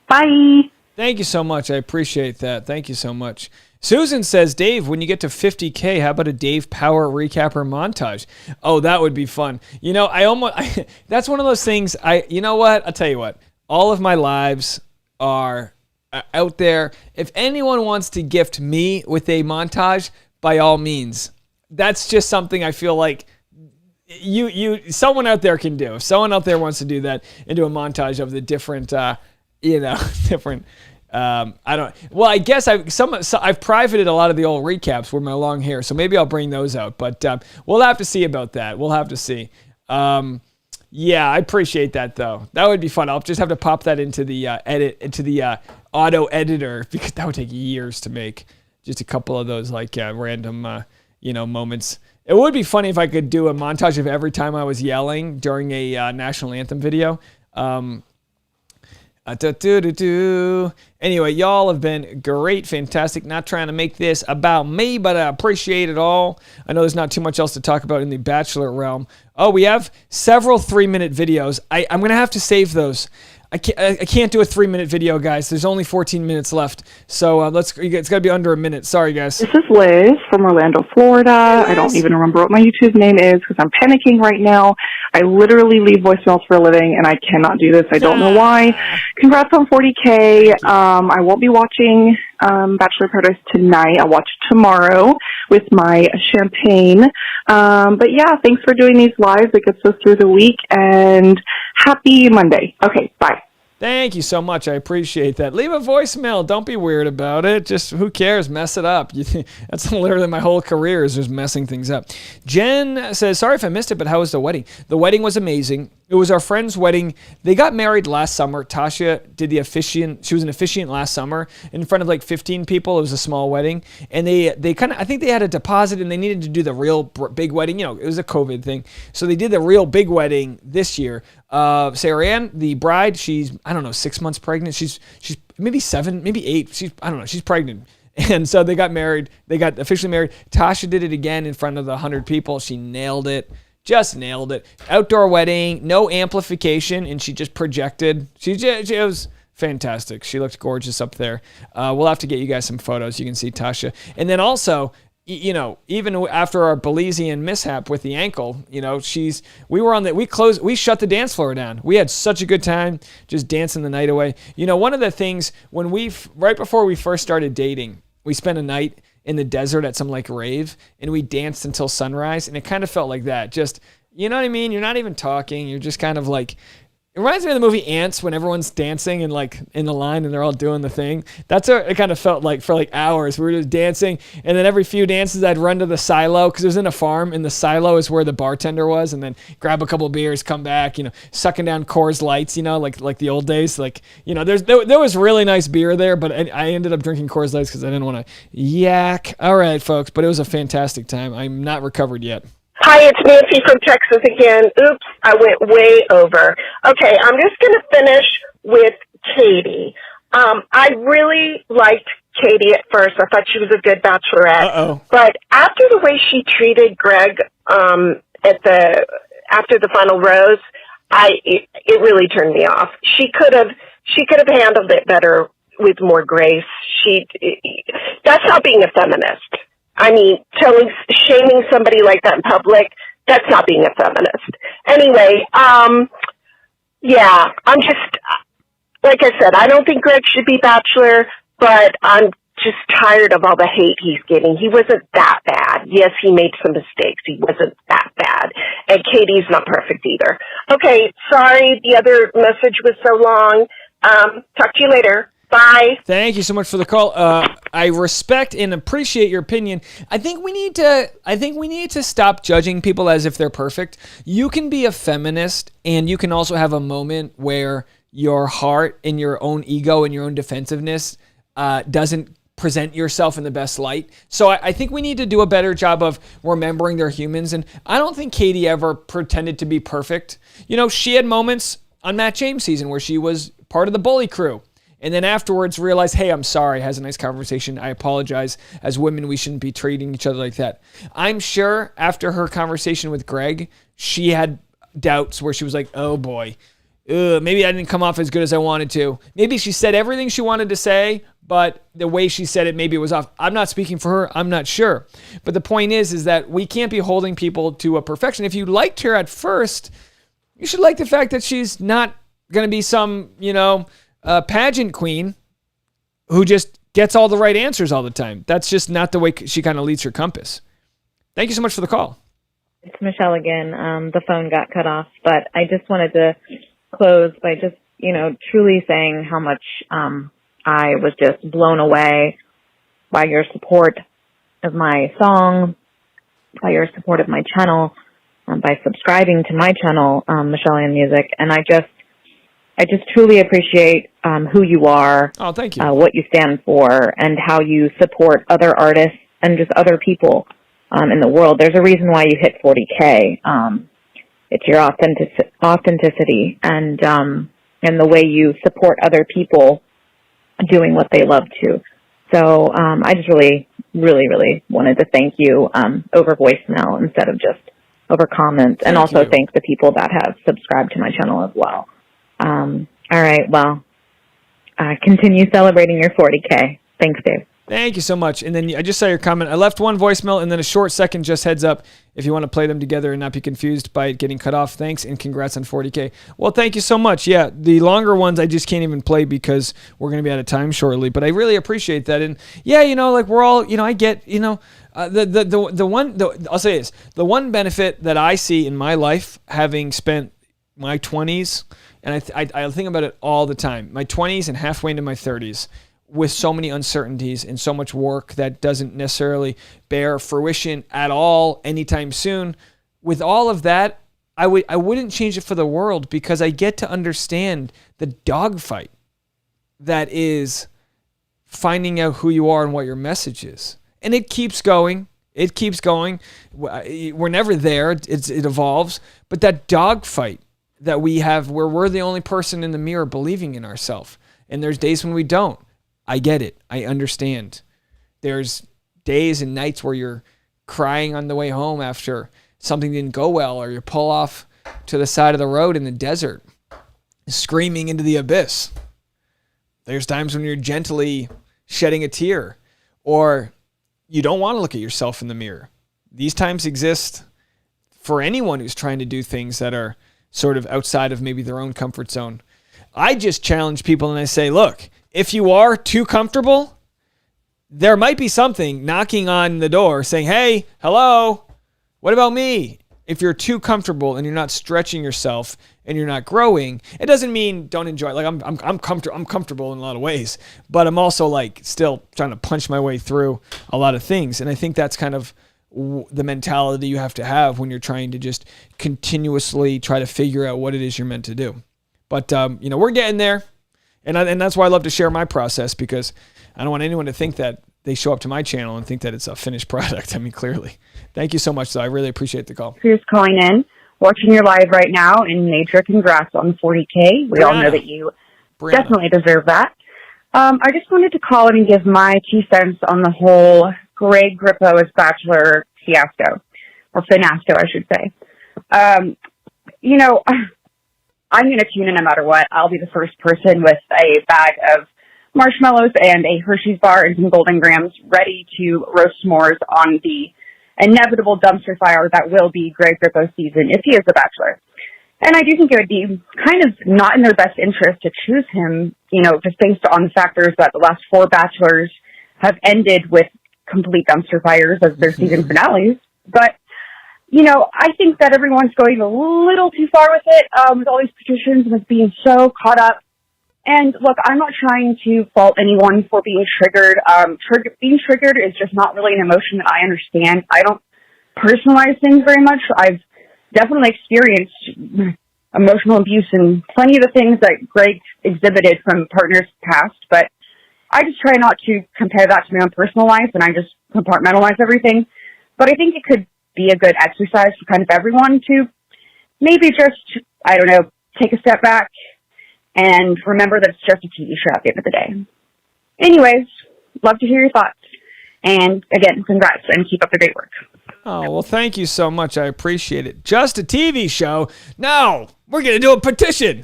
bye. Thank you so much. I appreciate that. Thank you so much. Susan says, Dave, when you get to 50K, how about a Dave Power recapper montage? Oh, that would be fun. That's one of those things. You know what? I'll tell you what. All of my lives are out there. If anyone wants to gift me with a montage, by all means. That's just something I feel like someone out there can do. If someone out there wants to do that and do a montage of the different, I guess I've privated a lot of the old recaps with my long hair, so maybe I'll bring those out, but we'll have to see about that. We'll have to see. Yeah, I appreciate that though. That would be fun. I'll just have to pop that into the auto editor because that would take years to make. Just a couple of those like random moments. It would be funny if I could do a montage of every time I was yelling during a national anthem video. Anyway, y'all have been great, fantastic. Not trying to make this about me, but I appreciate it all. I know there's not too much else to talk about in the Bachelor realm. Oh, we have several 3-minute videos. I'm going to have to save those. I can't do a 3-minute video, guys. There's only 14 minutes left. So it's got to be under a minute. Sorry, guys. This is Liz from Orlando, Florida. Hey, I don't even remember what my YouTube name is because I'm panicking right now. I literally leave voicemails for a living, and I cannot do this. I don't know why. Congrats on 40K. I won't be watching Bachelor in Paradise tonight. I'll watch tomorrow with my champagne. But yeah, thanks for doing these lives. It gets us through the week, and happy Monday. Okay, bye. Thank you so much. I appreciate that. Leave a voicemail. Don't be weird about it. Just who cares? Mess it up. That's literally my whole career is just messing things up. Jen says, sorry if I missed it, but how was the wedding? The wedding was amazing. It was our friend's wedding. They got married last summer. Tasha did the officiant. She was an officiant last summer in front of like 15 people. It was a small wedding. And they kind of, I think they had a deposit and they needed to do the real big wedding. It was a COVID thing. So they did the real big wedding this year. Sarah Ann, the bride, she's, I don't know, 6 months pregnant. She's maybe 7, maybe 8. I don't know. She's pregnant. And so they got married. They got officially married. Tasha did it again in front of the 100 people. She nailed it. Just nailed it. Outdoor wedding, no amplification, and she just projected. She was fantastic. She looked gorgeous up there. We'll have to get you guys some photos. You can see Tasha. And then also, even after our Belizean mishap with the ankle, we shut the dance floor down. We had such a good time just dancing the night away. One of the things right before we first started dating, we spent a night in the desert at some rave and we danced until sunrise. And it kind of felt like that. Just, you know what I mean? You're not even talking. You're just kind of like, it reminds me of the movie Ants when everyone's dancing and in the line and they're all doing the thing. That's what it kind of felt like for hours. We were just dancing, and then every few dances I'd run to the silo because it was in a farm, and the silo is where the bartender was, and then grab a couple of beers, come back, sucking down Coors Lights, like the old days. There was really nice beer there, but I ended up drinking Coors Lights because I didn't want to yak. All right, folks, but it was a fantastic time. I'm not recovered yet. Hi, it's Nancy from Texas again. Oops, I went way over. Okay, I'm just going to finish with Katie. I really liked Katie at first. I thought she was a good bachelorette. Uh-oh. But after the way she treated Greg after the final rose, it really turned me off. She could have handled it better with more grace. That's not being a feminist. I mean, shaming somebody like that in public, that's not being a feminist. Anyway, yeah, I'm just, like I said, I don't think Greg should be bachelor, but I'm just tired of all the hate he's getting. He wasn't that bad. Yes, he made some mistakes. He wasn't that bad. And Katie's not perfect either. Okay, sorry, the other message was so long. Talk to you later. Bye. Thank you so much for the call. I respect and appreciate your opinion. I think we need to stop judging people as if they're perfect. You can be a feminist, and you can also have a moment where your heart and your own ego and your own defensiveness doesn't present yourself in the best light. So I think we need to do a better job of remembering they're humans. And I don't think Katie ever pretended to be perfect. She had moments on Matt James' season where she was part of the bully crew. And then afterwards realized, hey, I'm sorry, has a nice conversation. I apologize. As women, we shouldn't be treating each other like that. I'm sure after her conversation with Greg, she had doubts where she was like, oh boy, maybe I didn't come off as good as I wanted to. Maybe she said everything she wanted to say, but the way she said it, maybe it was off. I'm not speaking for her. I'm not sure. But the point is that we can't be holding people to a perfection. If you liked her at first, you should like the fact that she's not going to be some, pageant queen who just gets all the right answers all the time. That's just not the way she kind of leads her compass. Thank you so much for the call. It's Michelle again. The phone got cut off, but I just wanted to close by just, truly saying how much I was just blown away by your support of my song, by your support of my channel. by subscribing to my channel, Michelle Ann Music. And I just truly appreciate who you are. Oh, thank you. What you stand for, and how you support other artists and just other people in the world. There's a reason why you hit 40K. It's your authenticity and the way you support other people doing what they love to. So I just really, really, really wanted to thank you over voicemail instead of just over comments, and also thank the people that have subscribed to my channel as well. All right, well, continue celebrating your 40K. Thanks, Dave. Thank you so much. And then I just saw your comment. I left one voicemail and then a short second, just heads up if you want to play them together and not be confused by it getting cut off. Thanks, and congrats on 40K. Well, thank you so much. Yeah, the longer ones I just can't even play because we're going to be out of time shortly, but I really appreciate that. And yeah, like we're all, I get, I'll say this, the one benefit that I see in my life, having spent my 20s, and I think about it all the time, my 20s and halfway into my 30s, with so many uncertainties and so much work that doesn't necessarily bear fruition at all anytime soon. With all of that, I wouldn't change it for the world, because I get to understand the dogfight that is finding out who you are and what your message is. And it keeps going. It keeps going. We're never there. It evolves. But that dogfight that we have, where we're the only person in the mirror believing in ourselves, and there's days when we don't. I get it. I understand. There's days and nights where you're crying on the way home after something didn't go well, or you pull off to the side of the road in the desert, screaming into the abyss. There's times when you're gently shedding a tear, or you don't want to look at yourself in the mirror. These times exist for anyone who's trying to do things that are sort of outside of maybe their own comfort zone. I just challenge people and I say, look, if you are too comfortable, there might be something knocking on the door saying, hey, hello, what about me? If you're too comfortable and you're not stretching yourself and you're not growing, it doesn't mean don't enjoy it. Like I'm comfortable in a lot of ways, but I'm also like still trying to punch my way through a lot of things. And I think that's kind of the mentality you have to have when you're trying to just continuously try to figure out what it is you're meant to do. But, we're getting there. And that's why I love to share my process, because I don't want anyone to think that they show up to my channel and think that it's a finished product. I mean, clearly. Thank you so much, though. I really appreciate the call. Who's calling in, watching your live right now, and major congrats on 40K. We all know that you definitely deserve that. I just wanted to call in and give my 2 cents on the whole Greg Grippo as Bachelor fiasco, or finasco, I should say. I'm going to tune in no matter what. I'll be the first person with a bag of marshmallows and a Hershey's bar and some Golden Grams ready to roast s'mores on the inevitable dumpster fire that will be Greg Grippo's season if he is the Bachelor. And I do think it would be kind of not in their best interest to choose him, just based on the factors that the last 4 Bachelors have ended with complete dumpster fires as their season finales. But I think that everyone's going a little too far with it, with all these petitions and with being so caught up. And look, I'm not trying to fault anyone for being triggered. Being triggered is just not really an emotion that I understand. I don't personalize things very much. I've definitely experienced emotional abuse and plenty of the things that Greg exhibited from partners past, but I just try not to compare that to my own personal life, and I just compartmentalize everything. But I think it could be a good exercise for kind of everyone to maybe just, take a step back and remember that it's just a TV show at the end of the day. Anyways, love to hear your thoughts. And again, congrats and keep up the great work. Oh, well, thank you so much. I appreciate it. Just a TV show? No, we're going to do a petition.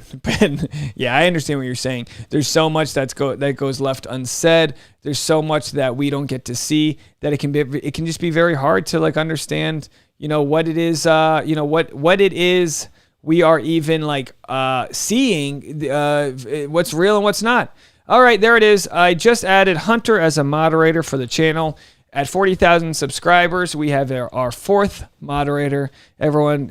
Yeah, I understand what you're saying. There's so much that goes left unsaid. There's so much that we don't get to see that it can just be very hard to understand, what it is, what it is we are even seeing, what's real and what's not. All right, there it is. I just added Hunter as a moderator for the channel. At 40,000 subscribers, we have our 4th moderator. Everyone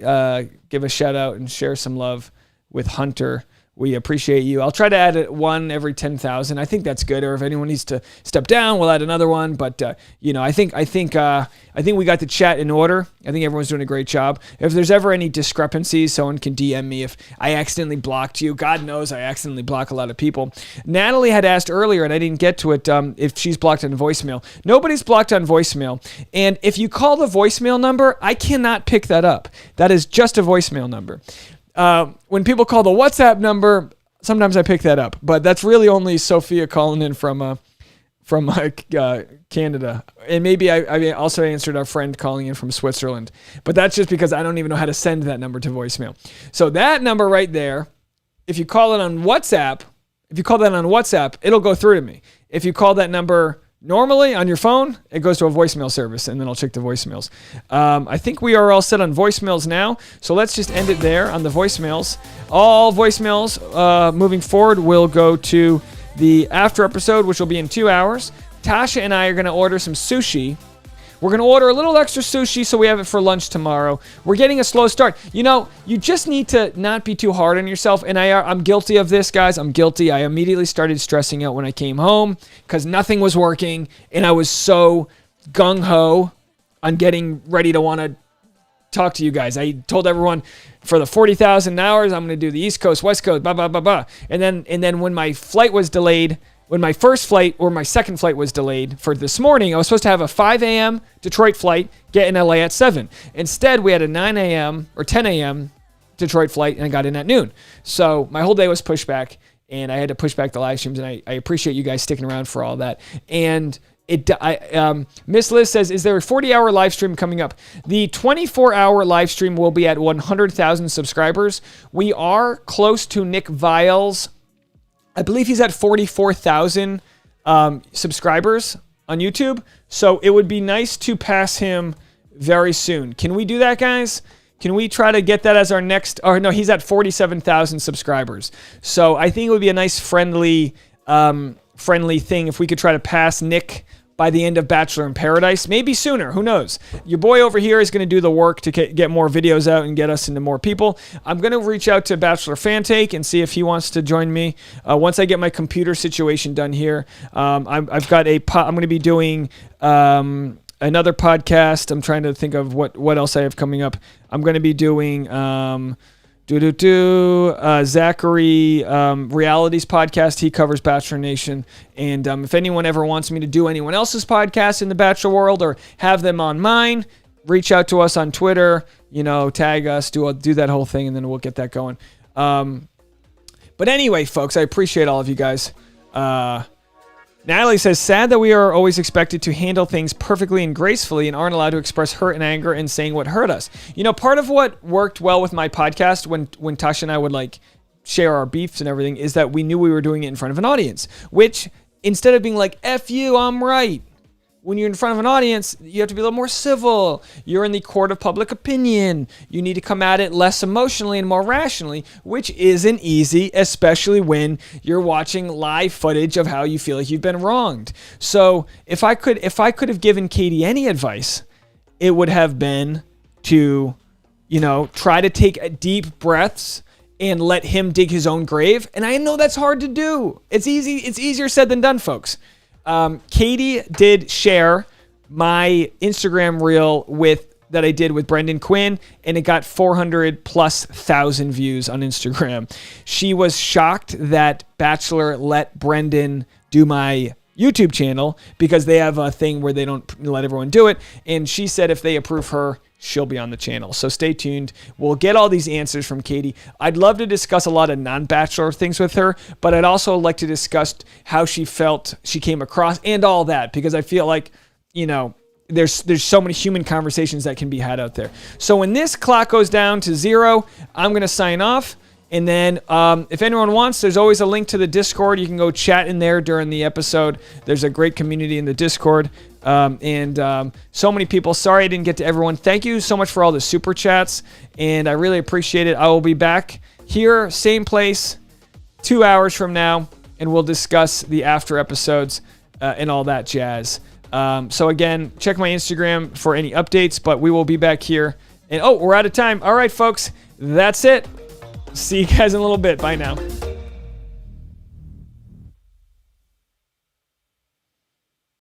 give a shout out and share some love with Hunter We appreciate you. I'll try to add one every 10,000. I think that's good. Or if anyone needs to step down, we'll add another one. But I think we got the chat in order. I think everyone's doing a great job. If there's ever any discrepancies, someone can DM me if I accidentally blocked you. God knows I accidentally block a lot of people. Natalie had asked earlier, and I didn't get to it, if she's blocked on voicemail. Nobody's blocked on voicemail. And if you call the voicemail number, I cannot pick that up. That is just a voicemail number. When people call the WhatsApp number, sometimes I pick that up, but that's really only Sophia calling in from Canada. And maybe I also answered our friend calling in from Switzerland, but that's just because I don't even know how to send that number to voicemail. So that number right there, if you call it on WhatsApp, it'll go through to me. If you call that number normally on your phone, it goes to a voicemail service, and then I'll check the voicemails. I think we are all set on voicemails now, so let's just end it there on the voicemails. All voicemails moving forward will go to the after episode, which will be in 2 hours. Tasha and I are going to order some sushi. We're going to order a little extra sushi so we have it for lunch tomorrow. We're getting a slow start. You just need to not be too hard on yourself. And I'm guilty of this, guys. I'm guilty. I immediately started stressing out when I came home because nothing was working. And I was so gung-ho on getting ready to want to talk to you guys. I told everyone for the 40,000 hours, I'm going to do the East Coast, West Coast, blah, blah, blah, blah. And then when my flight was delayed, when my first flight or my second flight was delayed for this morning, I was supposed to have a 5 a.m. Detroit flight, get in LA at 7. Instead, we had a 9 a.m. or 10 a.m. Detroit flight, and I got in at noon. So my whole day was pushed back, and I had to push back the live streams, and I appreciate you guys sticking around for all that. And Miss Liz says, is there a 40-hour live stream coming up? The 24-hour live stream will be at 100,000 subscribers. We are close to Nick Vile's. I believe he's at 44,000 subscribers on YouTube. So it would be nice to pass him very soon. Can we do that, guys? Can we try to get that as our next? Or no, he's at 47,000 subscribers. So I think it would be a nice friendly thing if we could try to pass Nick by the end of Bachelor in Paradise. Maybe sooner. Who knows? Your boy over here is going to do the work to get more videos out and get us into more people. I'm going to reach out to Bachelor Fantake and see if he wants to join me. Once I get my computer situation done here, I'm going to be doing another podcast. I'm trying to think of what else I have coming up. I'm going to be doing Zachary Realities podcast. He covers Bachelor Nation. And if anyone ever wants me to do anyone else's podcast in the Bachelor world or have them on mine, reach out to us on Twitter, tag us, do that whole thing, and then we'll get that going. But anyway, folks, I appreciate all of you guys. Natalie says, sad that we are always expected to handle things perfectly and gracefully and aren't allowed to express hurt and anger and saying what hurt us. Part of what worked well with my podcast when Tasha and I would share our beefs and everything is that we knew we were doing it in front of an audience, which instead of being like, F you, I'm right. When you're in front of an audience, you have to be a little more civil. You're in the court of public opinion. You need to come at it less emotionally and more rationally, which isn't easy, especially when you're watching live footage of how you feel like you've been wronged. So if I could have given Katie any advice, it would have been to, try to take deep breaths and let him dig his own grave. And I know that's hard to do. It's easier said than done, folks. Katie did share my Instagram reel that I did with Brendan Quinn, and it got 400,000+ views on Instagram. She was shocked that Bachelor let Brendan do my YouTube channel because they have a thing where they don't let everyone do it. And she said if they approve her, she'll be on the channel. So stay tuned. We'll get all these answers from Katie. I'd love to discuss a lot of non-Bachelor things with her, but I'd also like to discuss how she felt she came across and all that, because I feel like, there's so many human conversations that can be had out there. So when this clock goes down to 0, I'm going to sign off. And then if anyone wants, there's always a link to the Discord. You can go chat in there during the episode. There's a great community in the Discord. And so many people. Sorry I didn't get to everyone. Thank you so much for all the super chats. And I really appreciate it. I will be back here, same place, 2 hours from now. And we'll discuss the after episodes and all that jazz. So again, check my Instagram for any updates. But we will be back here. And we're out of time. All right, folks. That's it. See you guys in a little bit. Bye now.